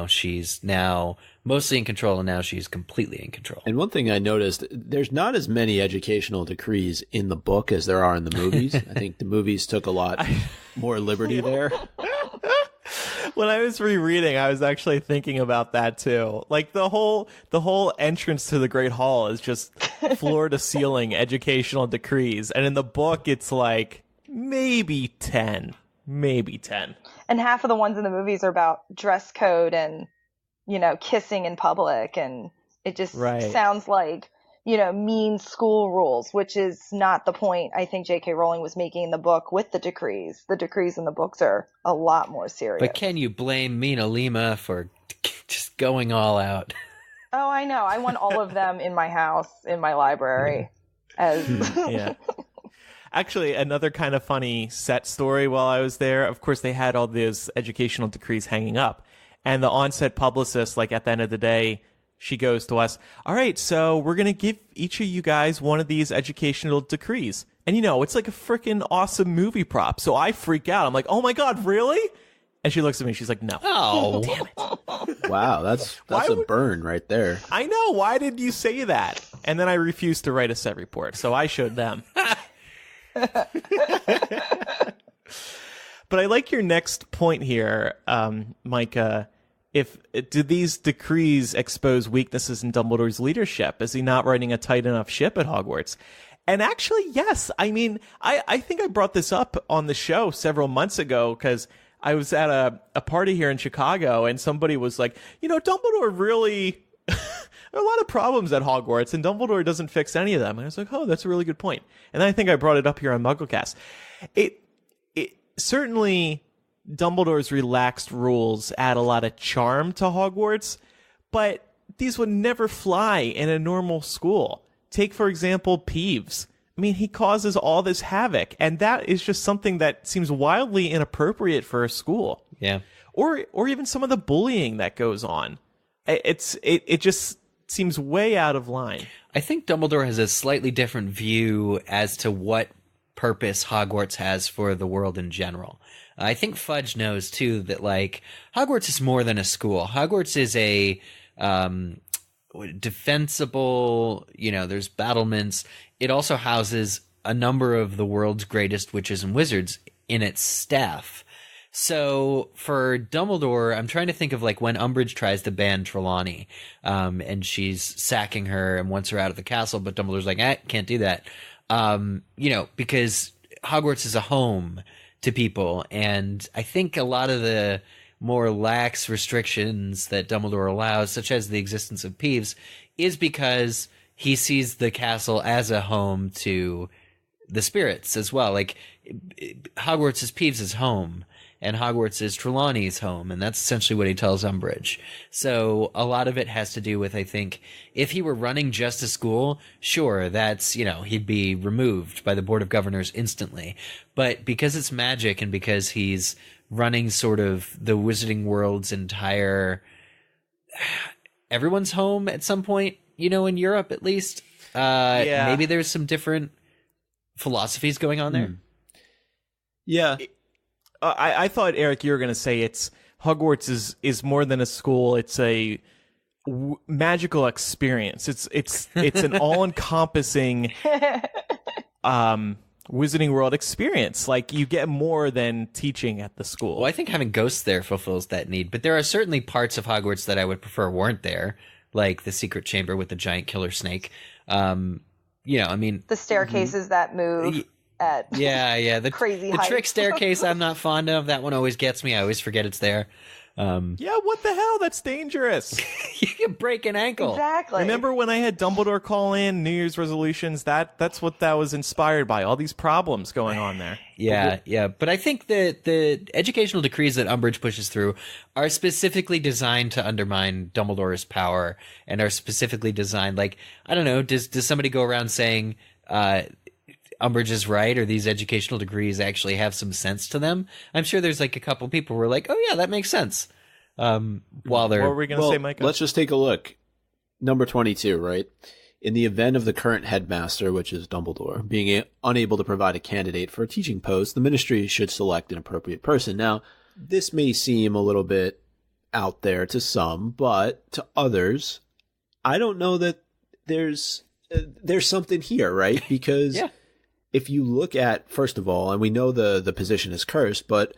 She's now mostly in control, and now she's completely in control. And one thing I noticed, there's not as many educational decrees in the book as there are in the movies. I think the movies took a lot more liberty there. When I was rereading, I was actually thinking about that too. Like the whole entrance to the Great Hall is just floor to ceiling educational decrees, and in the book it's like maybe 10. And half of the ones in the movies are about dress code and kissing in public, and it just sounds like mean school rules, which is not the point I think J.K. Rowling was making in the book with the decrees. The decrees in the books are a lot more serious. But can you blame Mina Lima for just going all out? Oh, I know. I want all of them in my house, in my library. Yeah. Actually, another kind of funny set story while I was there, of course, they had all those educational decrees hanging up. And the on-set publicist, like at the end of the day, she goes to us, all right, so we're going to give each of you guys one of these educational decrees. And it's like a freaking awesome movie prop. So I freak out. I'm like, oh my God, really? And she looks at me. She's like, no. Oh, damn it. Wow, that's a burn right there. I know. Why did you say that? And then I refused to write a set report. So I showed them. But I like your next point here, Micah. Do these decrees expose weaknesses in Dumbledore's leadership? Is he not running a tight enough ship at Hogwarts? And actually, yes. I mean, I think I brought this up on the show several months ago because I was at a party here in Chicago and somebody was like, Dumbledore really... there are a lot of problems at Hogwarts and Dumbledore doesn't fix any of them. And I was like, oh, that's a really good point. And I think I brought it up here on MuggleCast. It certainly... Dumbledore's relaxed rules add a lot of charm to Hogwarts, but these would never fly in a normal school. Take, for example, Peeves. I mean, he causes all this havoc, and that is just something that seems wildly inappropriate for a school. Yeah. Or even some of the bullying that goes on. It just seems way out of line. I think Dumbledore has a slightly different view as to what purpose Hogwarts has for the world in general. I think Fudge knows, too, that, Hogwarts is more than a school. Hogwarts is a defensible, there's battlements. It also houses a number of the world's greatest witches and wizards in its staff. So for Dumbledore, I'm trying to think of, when Umbridge tries to ban Trelawney, and she's sacking her and wants her out of the castle, but Dumbledore's like, can't do that. Because Hogwarts is a home to people. And I think a lot of the more lax restrictions that Dumbledore allows, such as the existence of Peeves, is because he sees the castle as a home to the spirits as well. Hogwarts is Peeves' home, and Hogwarts is Trelawney's home, and that's essentially what he tells Umbridge. So a lot of it has to do with, I think, if he were running just a school, sure, that's, he'd be removed by the Board of Governors instantly. But because it's magic and because he's running sort of the Wizarding World's entire... everyone's home at some point, in Europe at least. Maybe there's some different philosophies going on there. Yeah. I thought, Eric, you were going to say Hogwarts is more than a school. It's a magical experience. It's an all-encompassing Wizarding World experience. You get more than teaching at the school. Well, I think having ghosts there fulfills that need, but there are certainly parts of Hogwarts that I would prefer weren't there, like the secret chamber with the giant killer snake. The staircases that move. The crazy heights. Trick staircase I'm not fond of. That one always gets me. I always forget it's there. What the hell? That's dangerous. You can break an ankle. Exactly. Remember when I had Dumbledore call in New Year's resolutions? That's what that was inspired by. All these problems going on there. Yeah. But I think that the educational decrees that Umbridge pushes through are specifically designed to undermine Dumbledore's power and are specifically designed, I don't know, does somebody go around saying, Umbridge is right, or these educational degrees actually have some sense to them? I'm sure there's a couple people who are like, oh yeah, that makes sense. While they're... What were we going to say, Micah? Let's just take a look. Number 22, right? In the event of the current headmaster, which is Dumbledore, being unable to provide a candidate for a teaching post, the ministry should select an appropriate person. Now, this may seem a little bit out there to some, but to others, I don't know that there's something here, right? Because... yeah. If you look at, first of all, and we know the position is cursed, but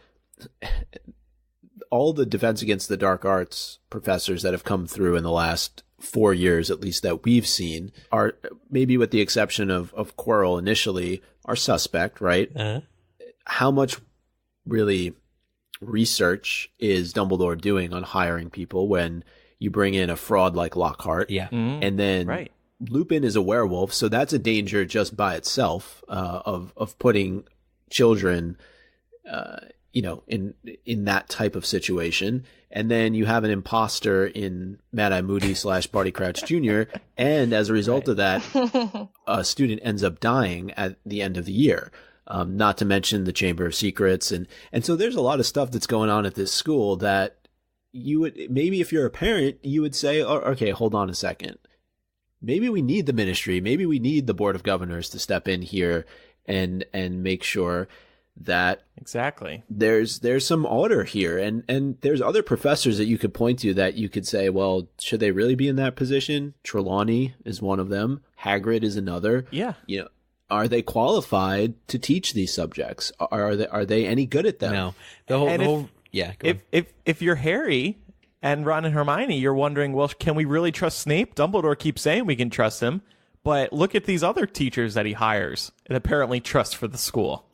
all the Defense Against the Dark Arts professors that have come through in the last 4 years, at least that we've seen, are, maybe with the exception of Quirrell initially, are suspect, right? Uh-huh. How much really research is Dumbledore doing on hiring people when you bring in a fraud like Lockhart? Yeah. Mm-hmm. And then... Right. Lupin is a werewolf, so that's a danger just by itself of putting children, in that type of situation. And then you have an imposter in Mad-Eye Moody / Barty Crouch Jr., and as a result of that, a student ends up dying at the end of the year. Not to mention the Chamber of Secrets, and so there's a lot of stuff that's going on at this school that you would, maybe if you're a parent, you would say, oh, okay, hold on a second. Maybe we need the ministry. Maybe we need the Board of Governors to step in here and make sure that exactly there's some order here, and there's other professors that you could point to that you could say, well, should they really be in that position? Trelawney is one of them. Hagrid is another. Yeah. Are they qualified to teach these subjects? Are they any good at them? No. The whole yeah. If you're Harry and Ron and Hermione, you're wondering, well, can we really trust Snape? Dumbledore keeps saying we can trust him, but look at these other teachers that he hires and apparently trusts for the school.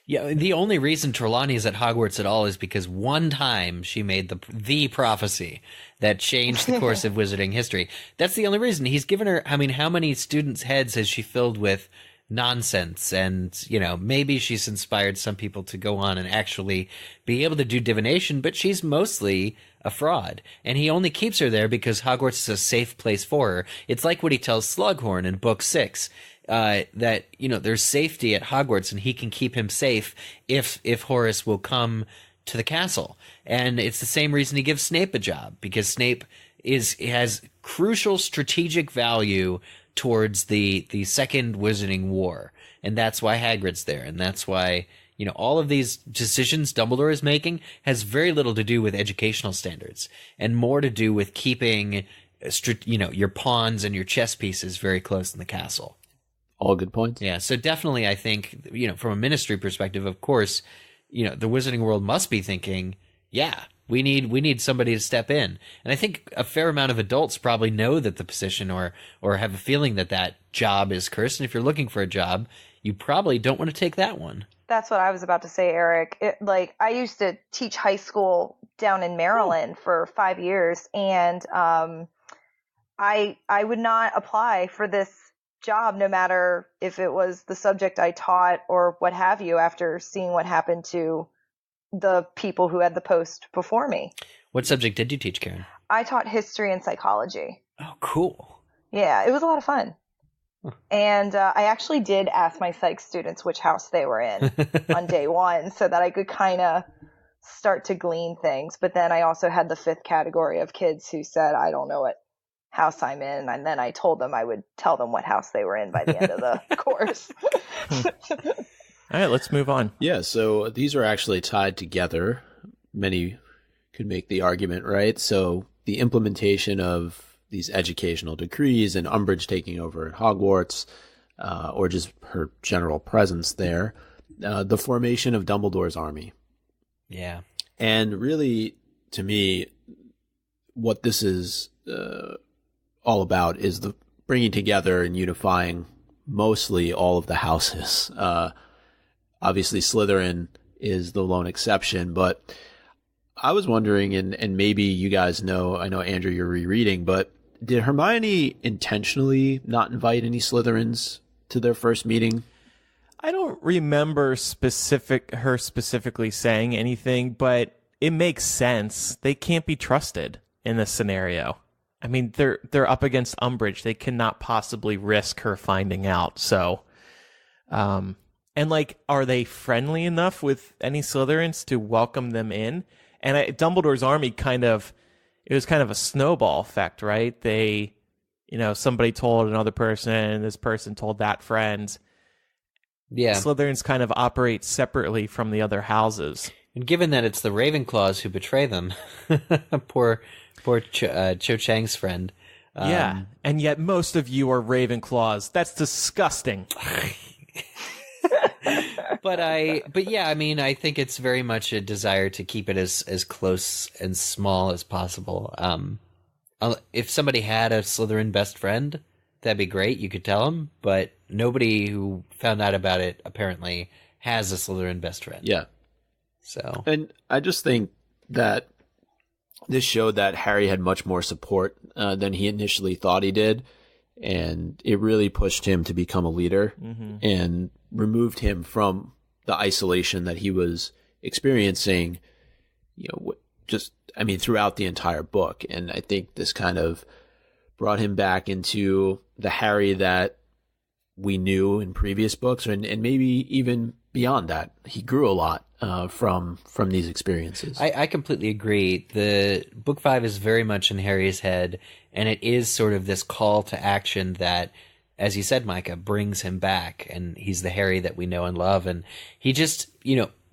Yeah, the only reason Trelawney is at Hogwarts at all is because one time she made the prophecy that changed the course of wizarding history. That's the only reason. He's given her, I mean, how many students' heads has she filled with nonsense? And, maybe she's inspired some people to go on and actually be able to do divination, but she's mostly a fraud. And he only keeps her there because Hogwarts is a safe place for her. It's like what he tells Slughorn in Book 6. That there's safety at Hogwarts and he can keep him safe if Horace will come to the castle. And it's the same reason he gives Snape a job, because Snape has crucial strategic value towards the Second Wizarding War, and that's why Hagrid's there, and that's why all of these decisions Dumbledore is making has very little to do with educational standards and more to do with keeping your pawns and your chess pieces very close in the castle. All good points. Yeah, so definitely I think, from a ministry perspective, of course, the Wizarding world must be thinking, yeah, we need somebody to step in. And I think a fair amount of adults probably know that the position or have a feeling that job is cursed. And if you're looking for a job, you probably don't want to take that one. That's what I was about to say, Eric. I used to teach high school down in Maryland for 5 years, and I would not apply for this job, no matter if it was the subject I taught or what have you, after seeing what happened to the people who had the post before me. What subject did you teach, Karen? I taught history and psychology. Oh, cool. Yeah, it was a lot of fun. Huh. And I actually did ask my psych students which house they were in on day one so that I could kind of start to glean things. But then I also had the fifth category of kids who said, I don't know what house I'm in, and then I told them I would tell them what house they were in by the end of the course. All right, let's move on. Yeah, so these are actually tied together. Many could make the argument, right? So the implementation of these educational decrees and Umbridge taking over at Hogwarts, or just her general presence there, the formation of Dumbledore's army. Yeah. And really, to me, what this is all about is the bringing together and unifying mostly all of the houses. Obviously, Slytherin is the lone exception, but I was wondering, and maybe you guys know, I know, Andrew, you're rereading, but did Hermione intentionally not invite any Slytherins to their first meeting? I don't remember her specifically saying anything, but it makes sense. They can't be trusted in this scenario. I mean, they're up against Umbridge. They cannot possibly risk her finding out. So, and are they friendly enough with any Slytherins to welcome them in? And Dumbledore's army it was kind of a snowball effect, right? They, somebody told another person, and this person told that friend. Yeah. Slytherins kind of operate separately from the other houses. And given that it's the Ravenclaws who betray them, poor Cho Chang's friend. Yeah, and yet most of you are Ravenclaws. That's disgusting. But yeah, I mean, I think it's very much a desire to keep it as close and small as possible. If somebody had a Slytherin best friend, that'd be great. You could tell them, but nobody who found out about it apparently has a Slytherin best friend. Yeah. So, and I just think that this showed that Harry had much more support than he initially thought he did, and it really pushed him to become a leader and removed him from the isolation that he was experiencing, throughout the entire book. And I think this kind of brought him back into the Harry that we knew in previous books, and maybe even beyond that. He grew a lot from these experiences. I completely agree. The book 5 is very much in Harry's head, and it is sort of this call to action that as you said, Micah, brings him back, and he's the Harry that we know and love. And he just,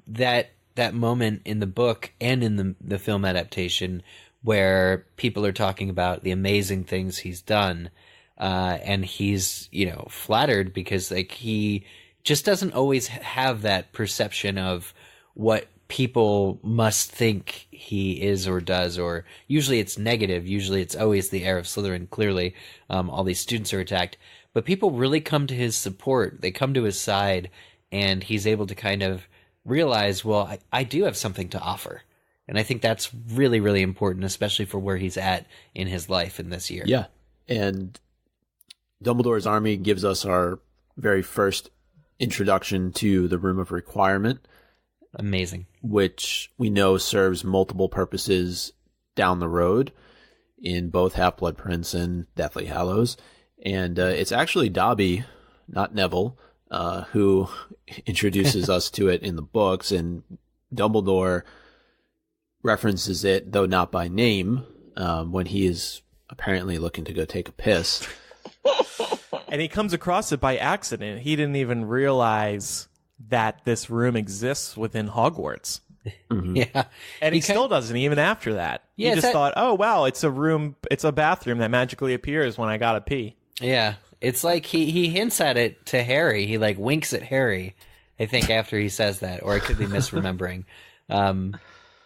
that moment in the book and in the film adaptation where people are talking about the amazing things he's done, and he's, flattered because like he just doesn't always have that perception of what people must think he is or does, or usually it's negative. Usually it's always the heir of Slytherin. Clearly, all these students are attacked, but people really come to his support. They come to his side, and he's able to kind of realize, well, I do have something to offer. And I think that's really, really important, especially for where he's at in his life in this year. Yeah. And Dumbledore's army gives us our very first introduction to the Room of Requirement. Amazing. Which we know serves multiple purposes down the road in both Half-Blood Prince and Deathly Hallows. And it's actually Dobby, not Neville, who introduces us to it in the books. And Dumbledore references it, though not by name, when he is apparently looking to go take a piss. And he comes across it by accident. He didn't even realize that this room exists within Hogwarts. Mm-hmm. Yeah. And he still doesn't, even after that. Yeah, he just thought, oh, wow, it's a room, it's a bathroom that magically appears when I gotta pee. Yeah. It's like he hints at it to Harry. He like winks at Harry, I think, after he says that, or I could be misremembering.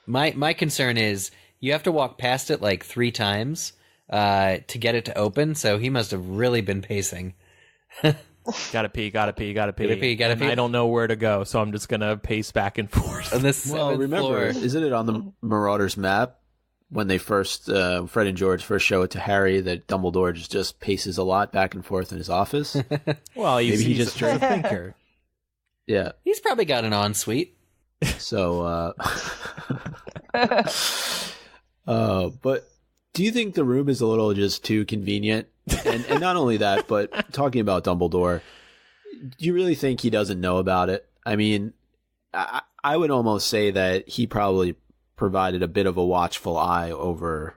My concern is you have to walk past it like 3 times to get it to open, so he must have really been pacing. Gotta pee. Gotta pee. I don't know where to go, so I'm just gonna pace back and forth. On the 7th remember, floor. Isn't it on the Marauders map when they first, Fred and George first show it to Harry, that Dumbledore just paces a lot back and forth in his office? Well, Maybe he he's just a thinker. Yeah. He's probably got an ensuite. So, but do you think the room is a little just too convenient? And not only that, but talking about Dumbledore, do you really think he doesn't know about it? I mean, I would almost say that he probably provided a bit of a watchful eye over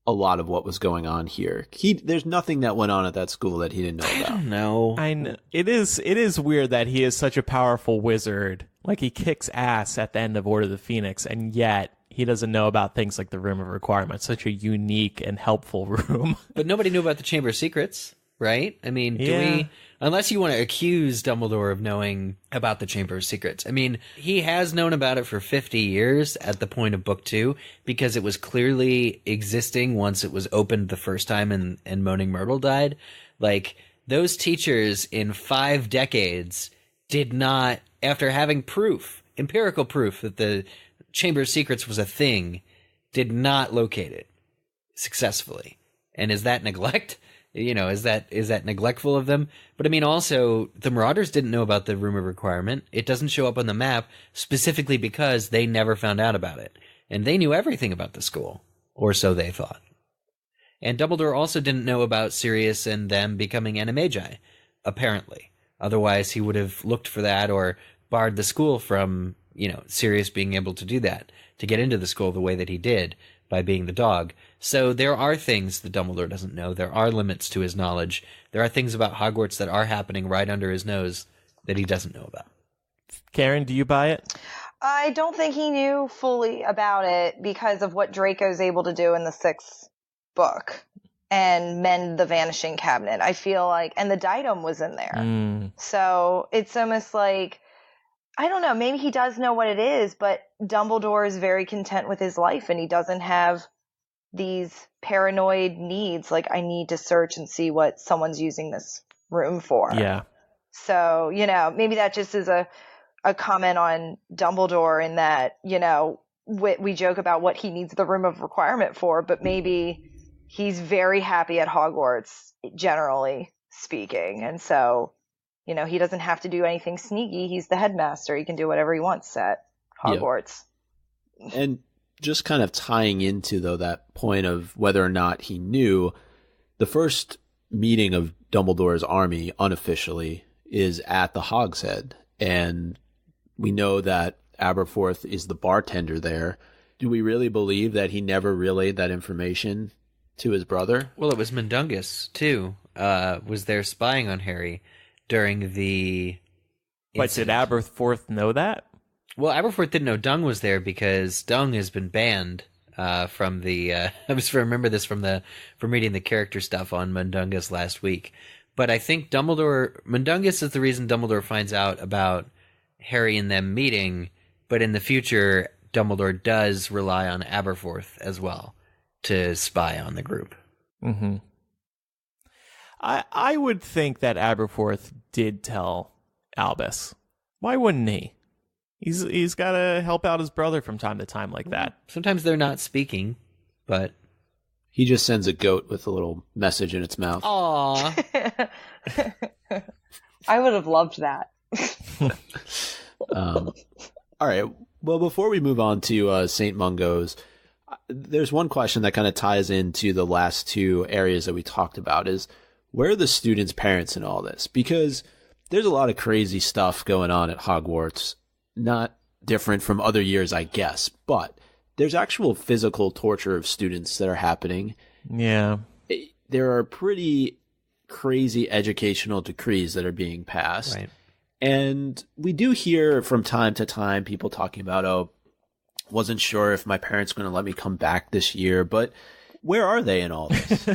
a lot of what was going on here. There's nothing that went on at that school that he didn't know about. I don't know. It is weird that he is such a powerful wizard. Like, he kicks ass at the end of Order of the Phoenix, and yet he doesn't know about things like the Room of Requirement. Such a unique and helpful room. But nobody knew about the Chamber of Secrets, right? I mean, do we... Unless you want to accuse Dumbledore of knowing about the Chamber of Secrets. I mean, he has known about it for 50 years at the point of Book 2, because it was clearly existing once it was opened the first time and Moaning Myrtle died. Like, those teachers in 5 decades did not, after having proof, empirical proof that the Chamber of Secrets was a thing, did not locate it successfully. And is that neglect? Is that neglectful of them? But I mean, also, the Marauders didn't know about the Room of Requirement. It doesn't show up on the map specifically because they never found out about it. And they knew everything about the school, or so they thought. And Dumbledore also didn't know about Sirius and them becoming Animagi, apparently. Otherwise, he would have looked for that or barred the school from, Sirius being able to do that, to get into the school the way that he did by being the dog. So there are things that Dumbledore doesn't know. There are limits to his knowledge. There are things about Hogwarts that are happening right under his nose that he doesn't know about. Karen, do you buy it? I don't think he knew fully about it because of what Draco's able to do in the 6th book and mend the Vanishing Cabinet. I feel like, and the Diadem was in there. So it's almost like, I don't know, maybe he does know what it is, but Dumbledore is very content with his life and he doesn't have these paranoid needs. Like, I need to search and see what someone's using this room for. Yeah. So, maybe that just is a comment on Dumbledore in that, we joke about what he needs the Room of Requirement for, but maybe he's very happy at Hogwarts, generally speaking. And so, he doesn't have to do anything sneaky. He's the headmaster. He can do whatever he wants at Hogwarts. Yeah. And just kind of tying into, though, that point of whether or not he knew, the first meeting of Dumbledore's army unofficially is at the Hog's Head. And we know that Aberforth is the bartender there. Do we really believe that he never relayed that information to his brother? Well, it was Mundungus, too. was there spying on Harry during the But did incident. Aberforth know that? Well, Aberforth didn't know Dung was there because Dung has been banned from the. I just remember this from reading the character stuff on Mundungus last week. But I think Mundungus is the reason Dumbledore finds out about Harry and them meeting. But in the future, Dumbledore does rely on Aberforth as well to spy on the group. Mm-hmm. I would think that Aberforth did tell Albus. Why wouldn't he? He's got to help out his brother from time to time like that. Sometimes they're not speaking, but He just sends a goat with a little message in its mouth. aw, I would have loved that. All right. Well, before we move on to St. Mungo's, there's one question that kind of ties into the last two areas that we talked about is, where are the students' parents in all this? Because there's a lot of crazy stuff going on at Hogwarts. Not different from other years, I guess, but there's actual physical torture of students that are happening. Yeah. There are pretty crazy educational decrees that are being passed. right. And we do hear from time to time people talking about, oh, wasn't sure if my parents going to let me come back this year, but where are they in all this?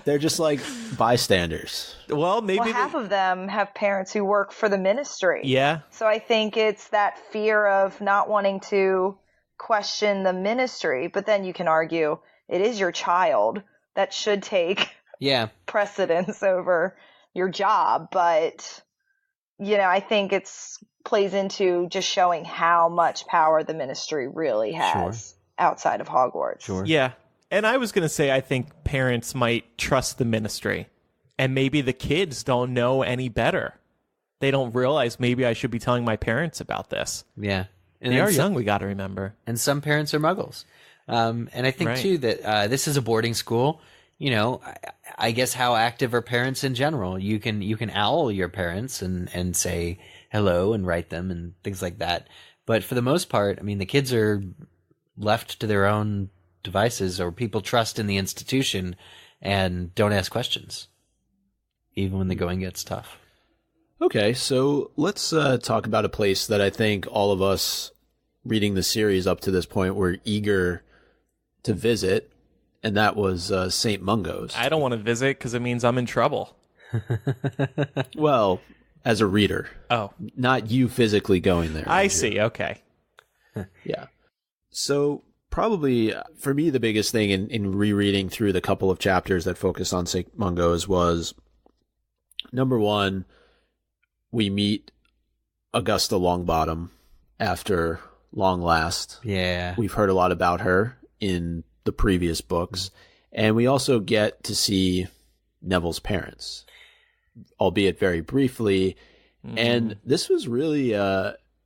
They're just like bystanders. Well, maybe. Well, half of them have parents who work for the ministry. Yeah. So I think it's that fear of not wanting to question the ministry. But then you can argue it is your child that should take Yeah. precedence over your job. But, I think it's plays into just showing how much power the ministry really has outside of Hogwarts. Sure. Yeah. And I was going to say, I think parents might trust the ministry. And maybe the kids don't know any better. They don't realize maybe I should be telling my parents about this. Yeah. And They then are some- young, we got to remember. and some parents are muggles. And I think, Right. too, that this is a boarding school. I guess how active are parents in general? You can owl your parents and say hello and write them and things like that. But for the most part, I mean, the kids are left to their own devices, or people trust in the institution and don't ask questions, even when the going gets tough. Okay, so let's talk about a place that I think all of us reading the series up to this point were eager to visit, and that was St. Mungo's. I don't want to visit because it means I'm in trouble. Well, as a reader, Oh, not you physically going there. I Andrew. see. Okay. Yeah. So probably for me, the biggest thing in rereading through the couple of chapters that focus on St. Mungo's was, number one, we meet Augusta Longbottom after long last. Yeah. We've heard a lot about her in the previous books. And we also get to see Neville's parents, albeit very briefly. And this was really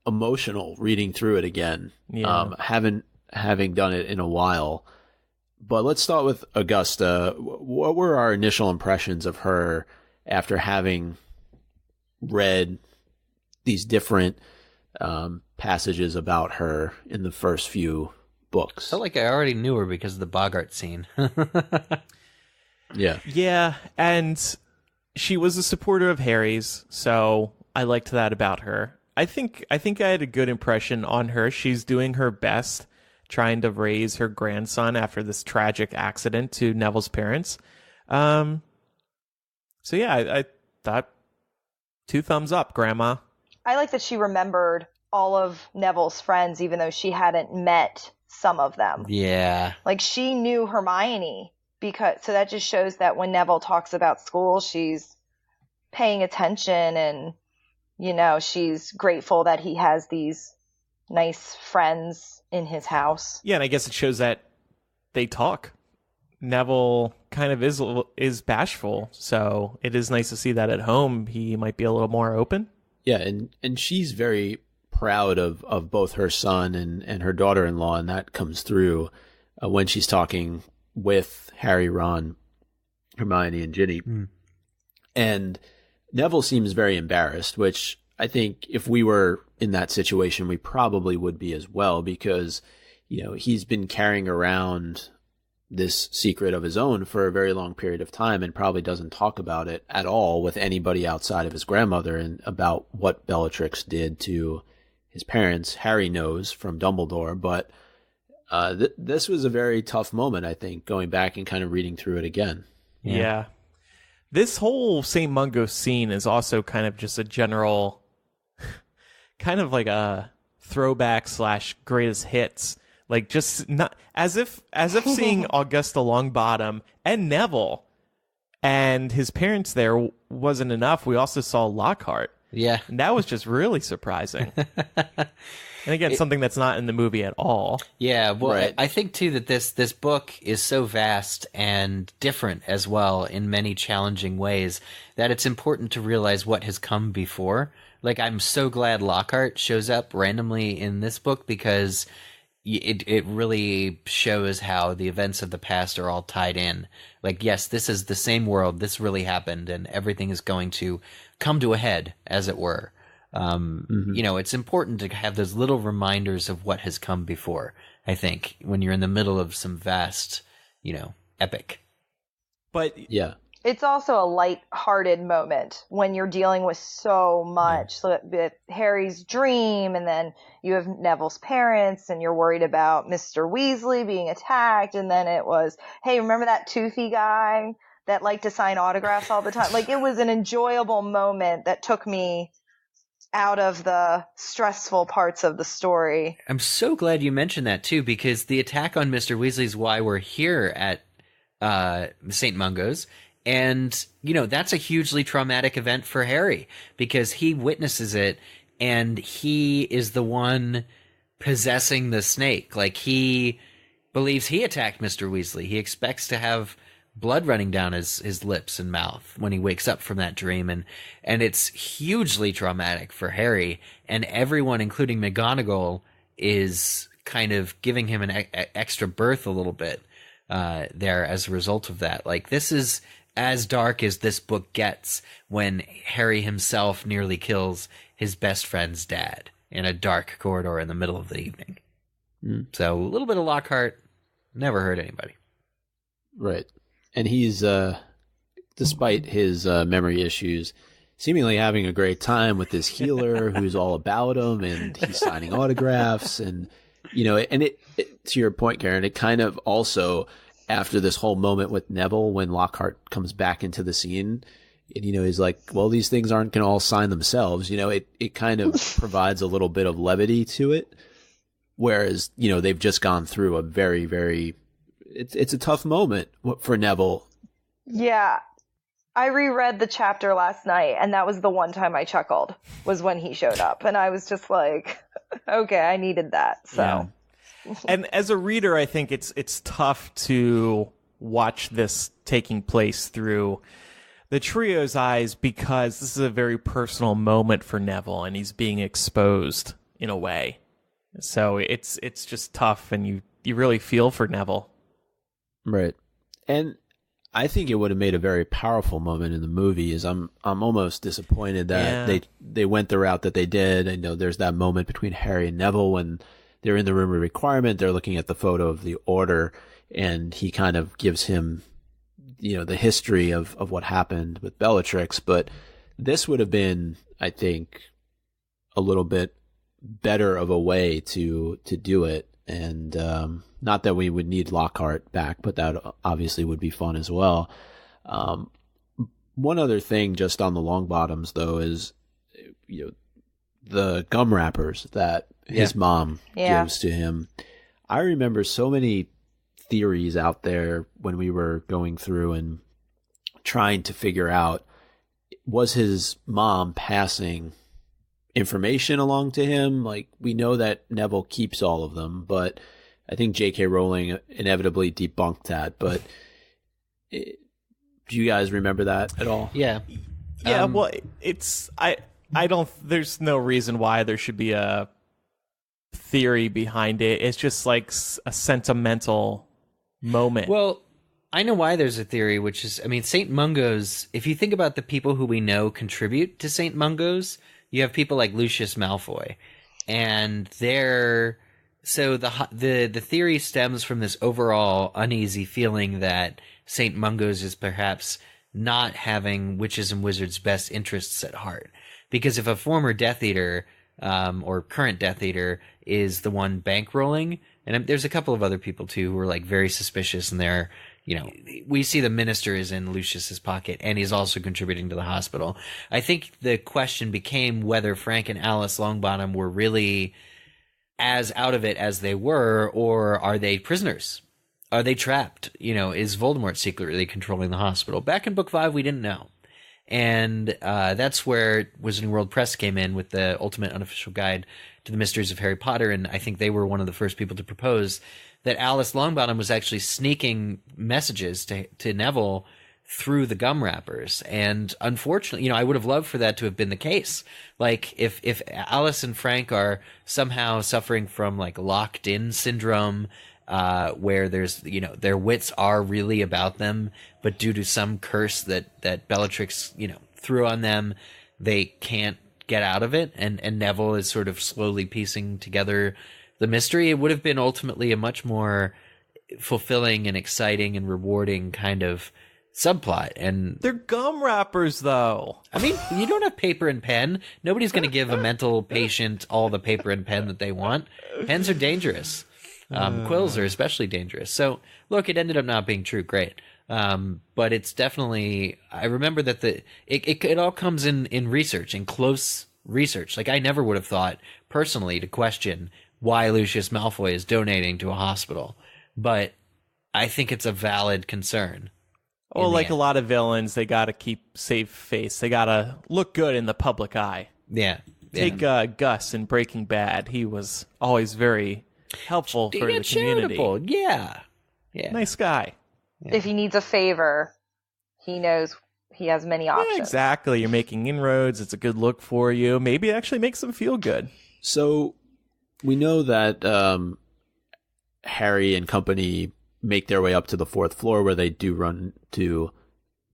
emotional reading through it again. Yeah. Having done it in a while. But let's start with Augusta. What were our initial impressions of her after having read these different passages about her in the first few books? Felt like I already knew her because of the Bogart scene. Yeah. Yeah, and she was a supporter of Harry's, so I liked that about her. I think I had a good impression on her. She's doing her best trying to raise her grandson after this tragic accident to Neville's parents. So yeah, I thought 2 thumbs up, Grandma. I like that she remembered all of Neville's friends, even though she hadn't met some of them. Yeah. Like, she knew Hermione, so that just shows that when Neville talks about school, she's paying attention, and she's grateful that he has these nice friends in his house. Yeah, and I guess it shows that they talk. Neville kind of is bashful, so it is nice to see that at home he might be a little more open. Yeah, and she's very proud of both her son and her daughter-in-law, and that comes through when she's talking with Harry, Ron, Hermione, and Ginny. And Neville seems very embarrassed, which I think if we were in that situation, we probably would be as well, because, he's been carrying around this secret of his own for a very long period of time and probably doesn't talk about it at all with anybody outside of his grandmother and about what Bellatrix did to his parents. Harry knows from Dumbledore, but this was a very tough moment, I think, going back and kind of reading through it again. Yeah. This whole St. Mungo scene is also kind of just a general, kind of like a throwback / greatest hits. Like just not as if seeing Augusta Longbottom and Neville and his parents there wasn't enough. We also saw Lockhart. Yeah. And that was just really surprising. And again, something that's not in the movie at all. Yeah, well, Right. I think, too, that this book is so vast and different as well in many challenging ways that it's important to realize what has come before. Like, I'm so glad Lockhart shows up randomly in this book because it really shows how the events of the past are all tied in. Like, yes, this is the same world. This really happened, and everything is going to come to a head, as it were. You know, it's important to have those little reminders of what has come before, I think, when you're in the middle of some vast, epic. But Yeah. It's also a light-hearted moment when you're dealing with so much. So with Harry's dream, and then you have Neville's parents, and you're worried about Mr. Weasley being attacked, and then it was, hey, remember that toothy guy that liked to sign autographs all the time? Like, it was an enjoyable moment that took me out of the stressful parts of the story. I'm so glad you mentioned that, too, because the attack on Mr. Weasley's why we're here at St. Mungo's. And, that's a hugely traumatic event for Harry because he witnesses it and he is the one possessing the snake. Like, he believes he attacked Mr. Weasley. He expects to have blood running down his lips and mouth when he wakes up from that dream. And it's hugely traumatic for Harry. And everyone, including McGonagall, is kind of giving him an extra berth a little bit there as a result of that. Like, this is as dark as this book gets when Harry himself nearly kills his best friend's dad in a dark corridor in the middle of the evening. So a little bit of Lockhart never hurt anybody. Right. And he's, despite his memory issues, seemingly having a great time with this healer who's all about him, and he's signing autographs. And, and it, to your point, Karen, it kind of also, after this whole moment with Neville, when Lockhart comes back into the scene, and, he's like, well, these things aren't going to all sign themselves. It kind of provides a little bit of levity to it. Whereas, they've just gone through a very, very, it's a tough moment for Neville. Yeah. I reread the chapter last night, and that was the one time I chuckled, was when he showed up. And I was just like, okay, I needed that. So. Yeah. And as a reader, I think it's tough to watch this taking place through the trio's eyes because this is a very personal moment for Neville, and he's being exposed in a way. So it's just tough, and you really feel for Neville. Right. And I think it would have made a very powerful moment in the movie. Is I'm almost disappointed that they went the route that they did. I know there's that moment between Harry and Neville when they're in the room of requirement. They're looking at the photo of the Order, and he kind of gives him, the history of what happened with Bellatrix. But this would have been, I think, a little bit better of a way to do it. And not that we would need Lockhart back, but that obviously would be fun as well. One other thing just on the Longbottoms, though, is the gum wrappers that his mom gives to him. I remember so many theories out there when we were going through and trying to figure out, was his mom passing information along to him? Like, we know that Neville keeps all of them, but I think J.K. Rowling inevitably debunked that. But do you guys remember that at all? Yeah. Yeah, well, it's I don't. There's no reason why there should be a theory behind it. It's just like a sentimental moment. Well, I know why there's a theory, which is, St. Mungo's, if you think about the people who we know contribute to St. Mungo's, you have people like Lucius Malfoy, and they're So the theory stems from this overall uneasy feeling that St. Mungo's is perhaps not having witches and wizards' best interests at heart. Because if a former Death Eater or current Death Eater is the one bankrolling, and there's a couple of other people too who are like very suspicious, and they're, we see the minister is in Lucius's pocket and he's also contributing to the hospital. I think the question became whether Frank and Alice Longbottom were really as out of it as they were, or are they prisoners? Are they trapped? Is Voldemort secretly controlling the hospital? Back in book 5, we didn't know. And that's where Wizarding World Press came in with the Ultimate Unofficial Guide to the Mysteries of Harry Potter. And I think they were one of the first people to propose that Alice Longbottom was actually sneaking messages to Neville through the gum wrappers. And unfortunately, I would have loved for that to have been the case. Like if Alice and Frank are somehow suffering from like locked in syndrome, where there's, their wits are really about them, but due to some curse that Bellatrix, threw on them, they can't get out of it. And Neville is sort of slowly piecing together the mystery. It would have been ultimately a much more fulfilling and exciting and rewarding kind of subplot. And they're gum wrappers, though. I mean, you don't have paper and pen. Nobody's going to give a mental patient all the paper and pen that they want. Pens are dangerous. Quills are especially dangerous. So, look, it ended up not being true. Great. But it's definitely, I remember that it all comes in research, in close research. Like, I never would have thought, personally, to question why Lucius Malfoy is donating to a hospital. But I think it's a valid concern. Well, like a lot of villains, they got to keep safe face. They got to look good in the public eye. Yeah. Take Gus in Breaking Bad. He was always very helpful for the community. Yeah. Nice guy. Yeah. If he needs a favor, he knows he has many options. Yeah, exactly. You're making inroads. It's a good look for you. Maybe it actually makes them feel good. So we know that Harry and company make their way up to the 4th floor, where they do run to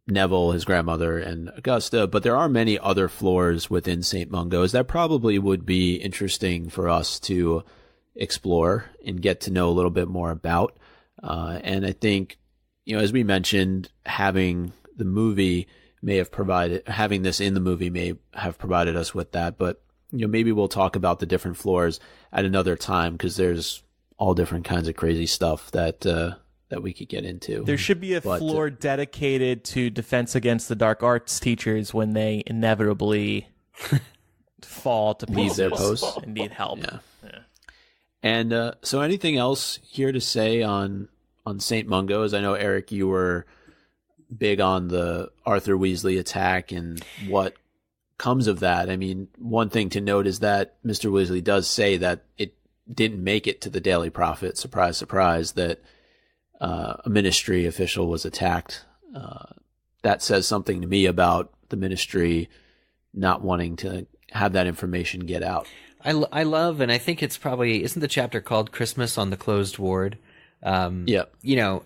Neville, his grandmother, and Augusta. But there are many other floors within St. Mungo's that probably would be interesting for us to explore and get to know a little bit more about. And I think, as we mentioned, having this in the movie may have provided us with that. But, maybe we'll talk about the different floors at another time, because there's all different kinds of crazy stuff that we could get into. There should be a floor dedicated to defense against the dark arts teachers when they inevitably fall to pieces their posts and need help. Yeah. And so anything else here to say on St. Mungo's? I know, Eric, you were big on the Arthur Weasley attack and what comes of that. I mean, one thing to note is that Mr. Weasley does say that it didn't make it to the Daily Prophet. Surprise, surprise, that a ministry official was attacked. That says something to me about the ministry not wanting to have that information get out. I love, and I think it's probably, isn't the chapter called Christmas on the Closed Ward? Yeah.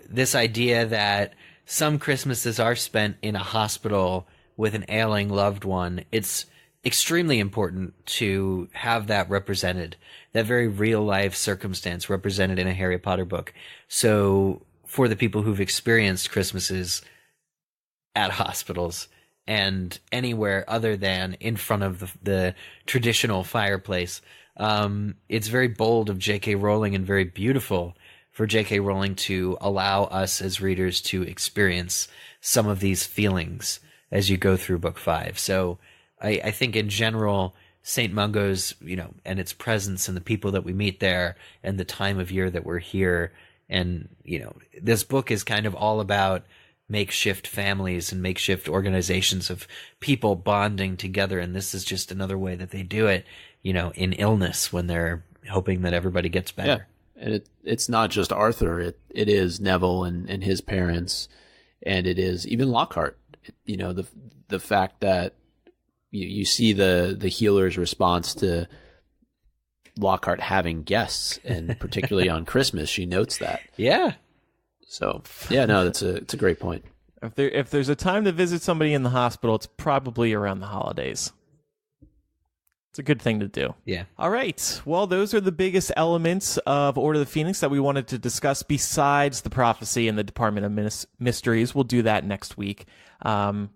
This idea that some Christmases are spent in a hospital with an ailing loved one. It's extremely important to have that represented, that very real life circumstance represented in a Harry Potter book. So for the people who've experienced Christmases at hospitals and anywhere other than in front of the traditional fireplace, it's very bold of J.K. Rowling and very beautiful for J.K. Rowling to allow us as readers to experience some of these feelings as you go through book 5. So I think in general, St. Mungo's, and its presence and the people that we meet there and the time of year that we're here. And, this book is kind of all about makeshift families and makeshift organizations of people bonding together. And this is just another way that they do it, in illness, when they're hoping that everybody gets better. Yeah. And it's not just Arthur. It is Neville and his parents, and it is even Lockhart. The fact that you see the healer's response to Lockhart having guests, and particularly on Christmas, she notes that. Yeah. So yeah, no, it's a great point. If there's a time to visit somebody in the hospital, it's probably around the holidays. It's a good thing to do. Yeah. All right. Well, those are the biggest elements of Order of the Phoenix that we wanted to discuss besides the prophecy and the Department of Mysteries. We'll do that next week. In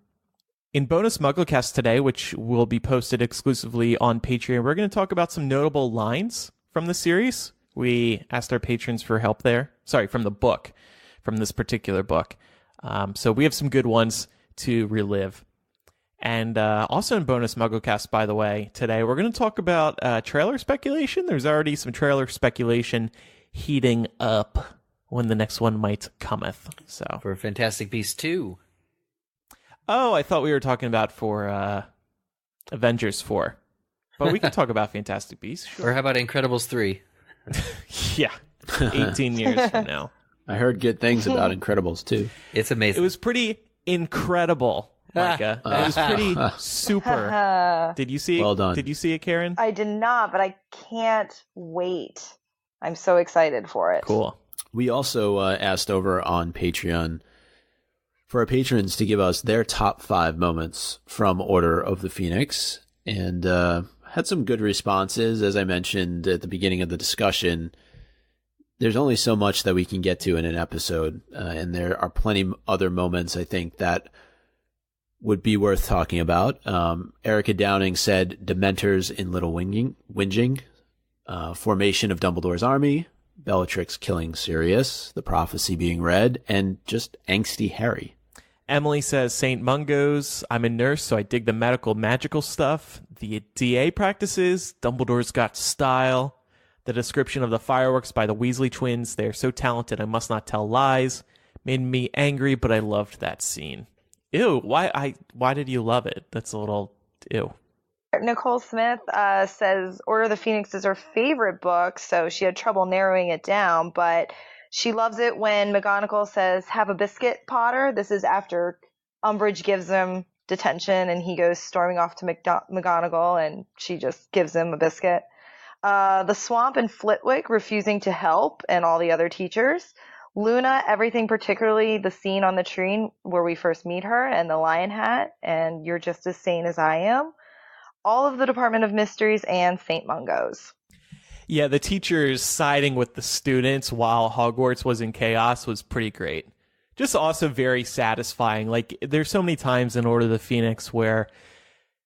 bonus MuggleCast today, which will be posted exclusively on Patreon, we're going to talk about some notable lines from the series. We asked our patrons for help there. Sorry, from the book, from this particular book. So we have some good ones to relive. And also in bonus MuggleCast, by the way, today we're going to talk about trailer speculation. There's already some trailer speculation heating up when the next one might cometh. So For Fantastic Beasts 2. Oh, I thought we were talking about for Avengers 4. But we can talk about Fantastic Beasts. Sure. Or how about Incredibles 3? Yeah, 18 years from now. I heard good things about Incredibles too. It's amazing. It was pretty incredible, Micah. It was pretty super. Did you see it? Well done. Did you see it, Karen? I did not, but I can't wait. I'm so excited for it. Cool. We also asked over on Patreon for our patrons to give us their top 5 moments from Order of the Phoenix, and had some good responses. As I mentioned at the beginning of the discussion, there's only so much that we can get to in an episode, and there are plenty other moments, I think, that would be worth talking about. Erica Downing said Dementors in Little Whinging, formation of Dumbledore's army, Bellatrix killing Sirius, the prophecy being read, and just angsty Harry. Emily says St. Mungo's. I'm a nurse, so I dig the medical magical stuff. The DA practices. Dumbledore's got style. The description of the fireworks by the Weasley twins. They are so talented, I must not tell lies. Made me angry, but I loved that scene. Ew, why did you love it? That's a little ew. Nicole Smith says Order of the Phoenix is her favorite book, so she had trouble narrowing it down, but she loves it when McGonagall says, "Have a biscuit, Potter." This is after Umbridge gives him detention and he goes storming off to McGonagall and she just gives him a biscuit. The Swamp and Flitwick refusing to help and all the other teachers. Luna, everything, particularly the scene on the tree where we first meet her and the lion hat and "You're just as sane as I am." All of the Department of Mysteries and St. Mungo's. Yeah, the teachers siding with the students while Hogwarts was in chaos was pretty great. Just also very satisfying. Like, there's so many times in Order of the Phoenix where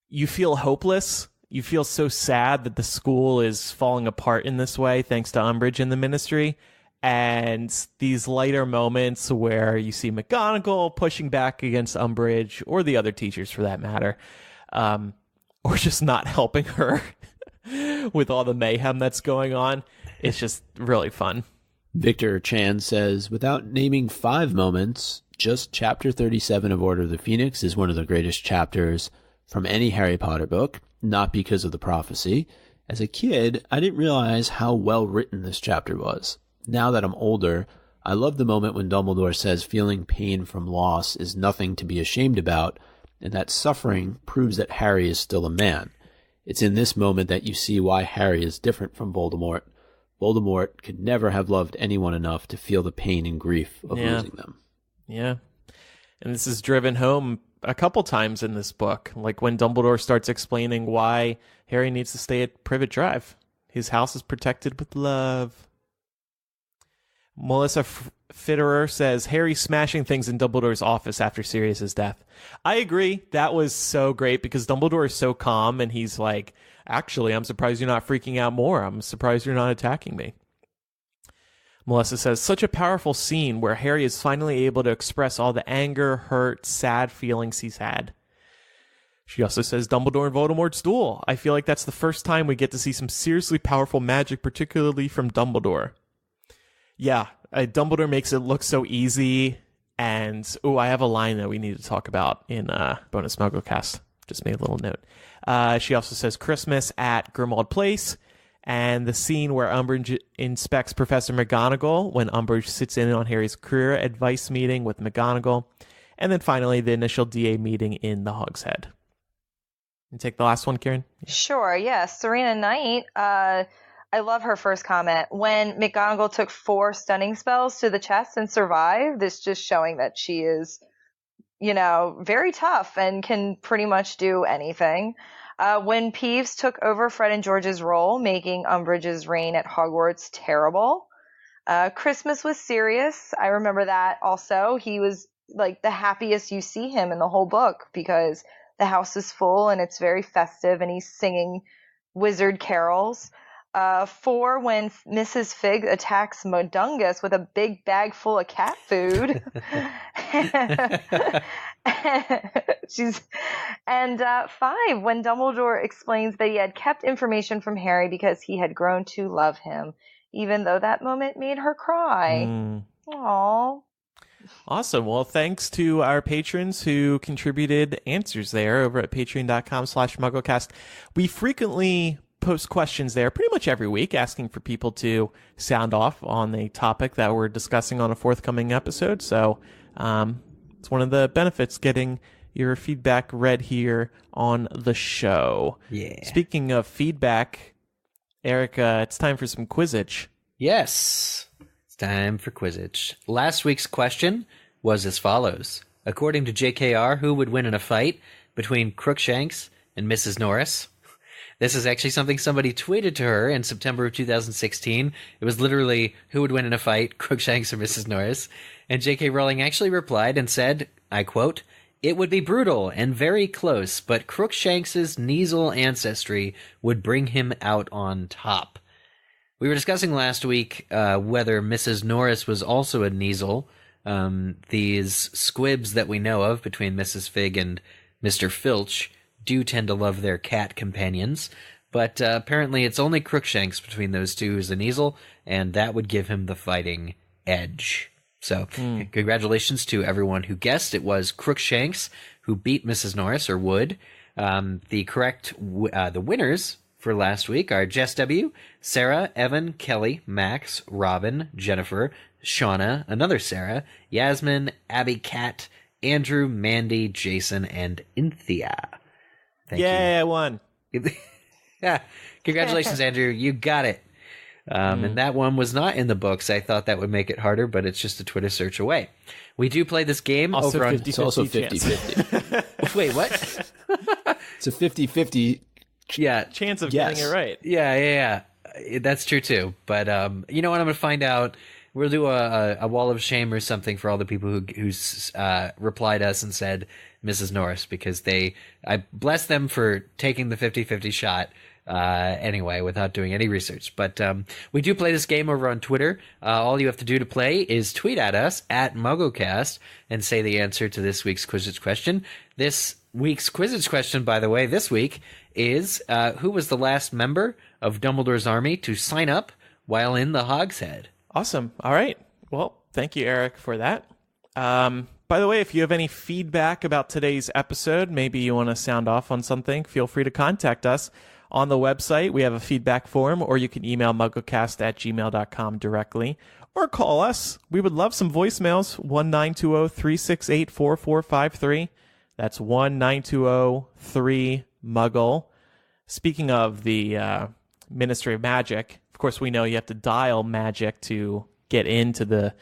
you feel hopeless. You feel so sad that the school is falling apart in this way, thanks to Umbridge and the Ministry. And these lighter moments where you see McGonagall pushing back against Umbridge, or the other teachers for that matter, or just not helping her with all the mayhem that's going on. It's just really fun. Victor Chan says, without naming 5 moments, just chapter 37 of Order of the Phoenix is one of the greatest chapters from any Harry Potter book, not because of the prophecy. As a kid, I didn't realize how well written this chapter was. Now that I'm older, I love the moment when Dumbledore says feeling pain from loss is nothing to be ashamed about, and that suffering proves that Harry is still a man. It's in this moment that you see why Harry is different from Voldemort. Voldemort could never have loved anyone enough to feel the pain and grief of losing them. Yeah. And this is driven home a couple times in this book, like when Dumbledore starts explaining why Harry needs to stay at Privet Drive. His house is protected with love. Melissa Fitterer says, Harry smashing things in Dumbledore's office after Sirius's death. I agree. That was so great because Dumbledore is so calm and he's like, actually, I'm surprised you're not freaking out more. I'm surprised you're not attacking me. Melissa says, such a powerful scene where Harry is finally able to express all the anger, hurt, sad feelings he's had. She also says, Dumbledore and Voldemort's duel. I feel like that's the first time we get to see some seriously powerful magic, particularly from Dumbledore. Yeah, Dumbledore makes it look so easy, and I have a line that we need to talk about in bonus MuggleCast. Just made a little note. She also says Christmas at Grimmauld Place, and the scene where Umbridge inspects Professor McGonagall when Umbridge sits in on Harry's career advice meeting with McGonagall, and then finally the initial DA meeting in the Hog's Head. You take the last one, Karen? Sure, yes. Serena Knight, I love her first comment. When McGonagall took 4 stunning spells to the chest and survived, it's just showing that she is, very tough and can pretty much do anything. When Peeves took over Fred and George's role, making Umbridge's reign at Hogwarts terrible. Christmas with Sirius. I remember that also. He was like the happiest you see him in the whole book because the house is full and it's very festive and he's singing wizard carols. 4, when Mrs. Fig attacks Modungus with a big bag full of cat food. And 5, when Dumbledore explains that he had kept information from Harry because he had grown to love him, even though that moment made her cry. Aww. Awesome. Well, thanks to our patrons who contributed answers there over at patreon.com/MuggleCast. We frequently post questions there pretty much every week, asking for people to sound off on a topic that we're discussing on a forthcoming episode. So it's one of the benefits, getting your feedback read here on the show. Yeah. Speaking of feedback, Erica, it's time for some Quizzitch. Yes. Time for Quizzitch. Last week's question was as follows. According to JKR, who would win in a fight between Crookshanks and Mrs. Norris? This is actually something somebody tweeted to her in September of 2016. It was literally, who would win in a fight, Crookshanks or Mrs. Norris? And J.K. Rowling actually replied and said, I quote, "It would be brutal and very close, but Crookshanks's Kneasel ancestry would bring him out on top." We were discussing last week whether Mrs. Norris was also a Kneasel. These squibs that we know of between Mrs. Fig and Mr. Filch do tend to love their cat companions, but apparently it's only Crookshanks between those two who's a Kneasel, and that would give him the fighting edge. So congratulations to everyone who guessed. It was Crookshanks who beat Mrs. Norris, or would. The winners for last week are Jess W., Sarah, Evan, Kelly, Max, Robin, Jennifer, Shauna, another Sarah, Yasmin, Abby Cat, Andrew, Mandy, Jason, and Inthia. Thank you. I won. Yeah, congratulations, Andrew. You got it. And that one was not in the books. I thought that would make it harder, but it's just a Twitter search away. We do play this game also over on... It's also 50-50. Wait, what? It's a 50-50 chance of getting it right. Yeah. That's true, too. But you know what? I'm going to find out. We'll do a wall of shame or something for all the people who replied us and said Mrs. Norris, because I bless them for taking the 50-50 shot anyway without doing any research. But we do play this game over on Twitter. All you have to do to play is tweet at us at MuggleCast and say the answer to this week's Quizzitch question. This week's Quizzitch question, by the way, this week is who was the last member of Dumbledore's army to sign up while in the Hogshead? Awesome. All right. Well, thank you, Eric, for that. By the way, if you have any feedback about today's episode, maybe you want to sound off on something, feel free to contact us. On the website, we have a feedback form, or you can email mugglecast@gmail.com directly, or call us. We would love some voicemails, 1-920-368-4453. That's 1-920-3-MUGGLE. Speaking of the Ministry of Magic, of course, we know you have to dial magic to get into the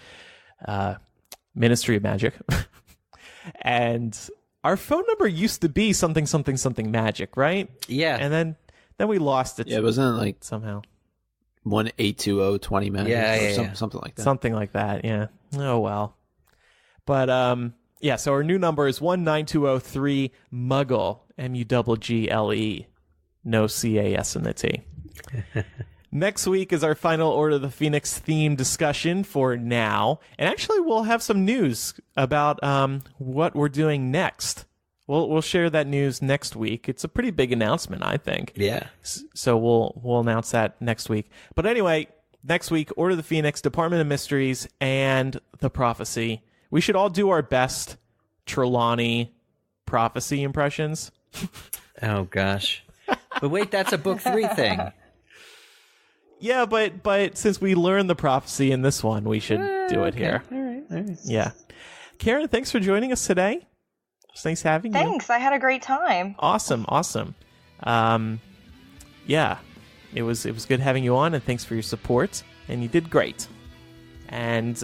Ministry of Magic. And our phone number used to be something magic, right? Yeah. And then we lost it. Yeah, wasn't it like somehow 1-820-20 magic? Yeah. Something like that. Something like that, yeah. Oh, well. But, yeah, so our new number is 1-920-3-MUGGLE, MUGGLE. No CAS in the T. Next week is our final Order of the Phoenix theme discussion for now. And actually, we'll have some news about what we're doing next. We'll share that news next week. It's a pretty big announcement, I think. Yeah. So we'll announce that next week. But anyway, next week, Order of the Phoenix, Department of Mysteries, and the Prophecy. We should all do our best Trelawney prophecy impressions. Oh, gosh. But wait, that's a book 3 thing. Yeah, but since we learned the prophecy in this one, we should do it here. All right. Yeah. Karen, thanks for joining us today. It's nice having you. Thanks. I had a great time. Awesome. Yeah, it was good having you on, and thanks for your support. And you did great. And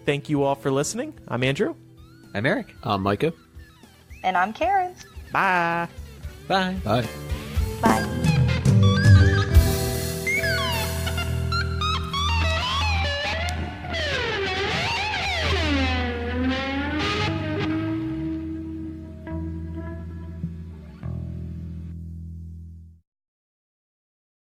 thank you all for listening. I'm Andrew. I'm Eric. I'm Micah. And I'm Karen. Bye. Bye. Bye. Bye.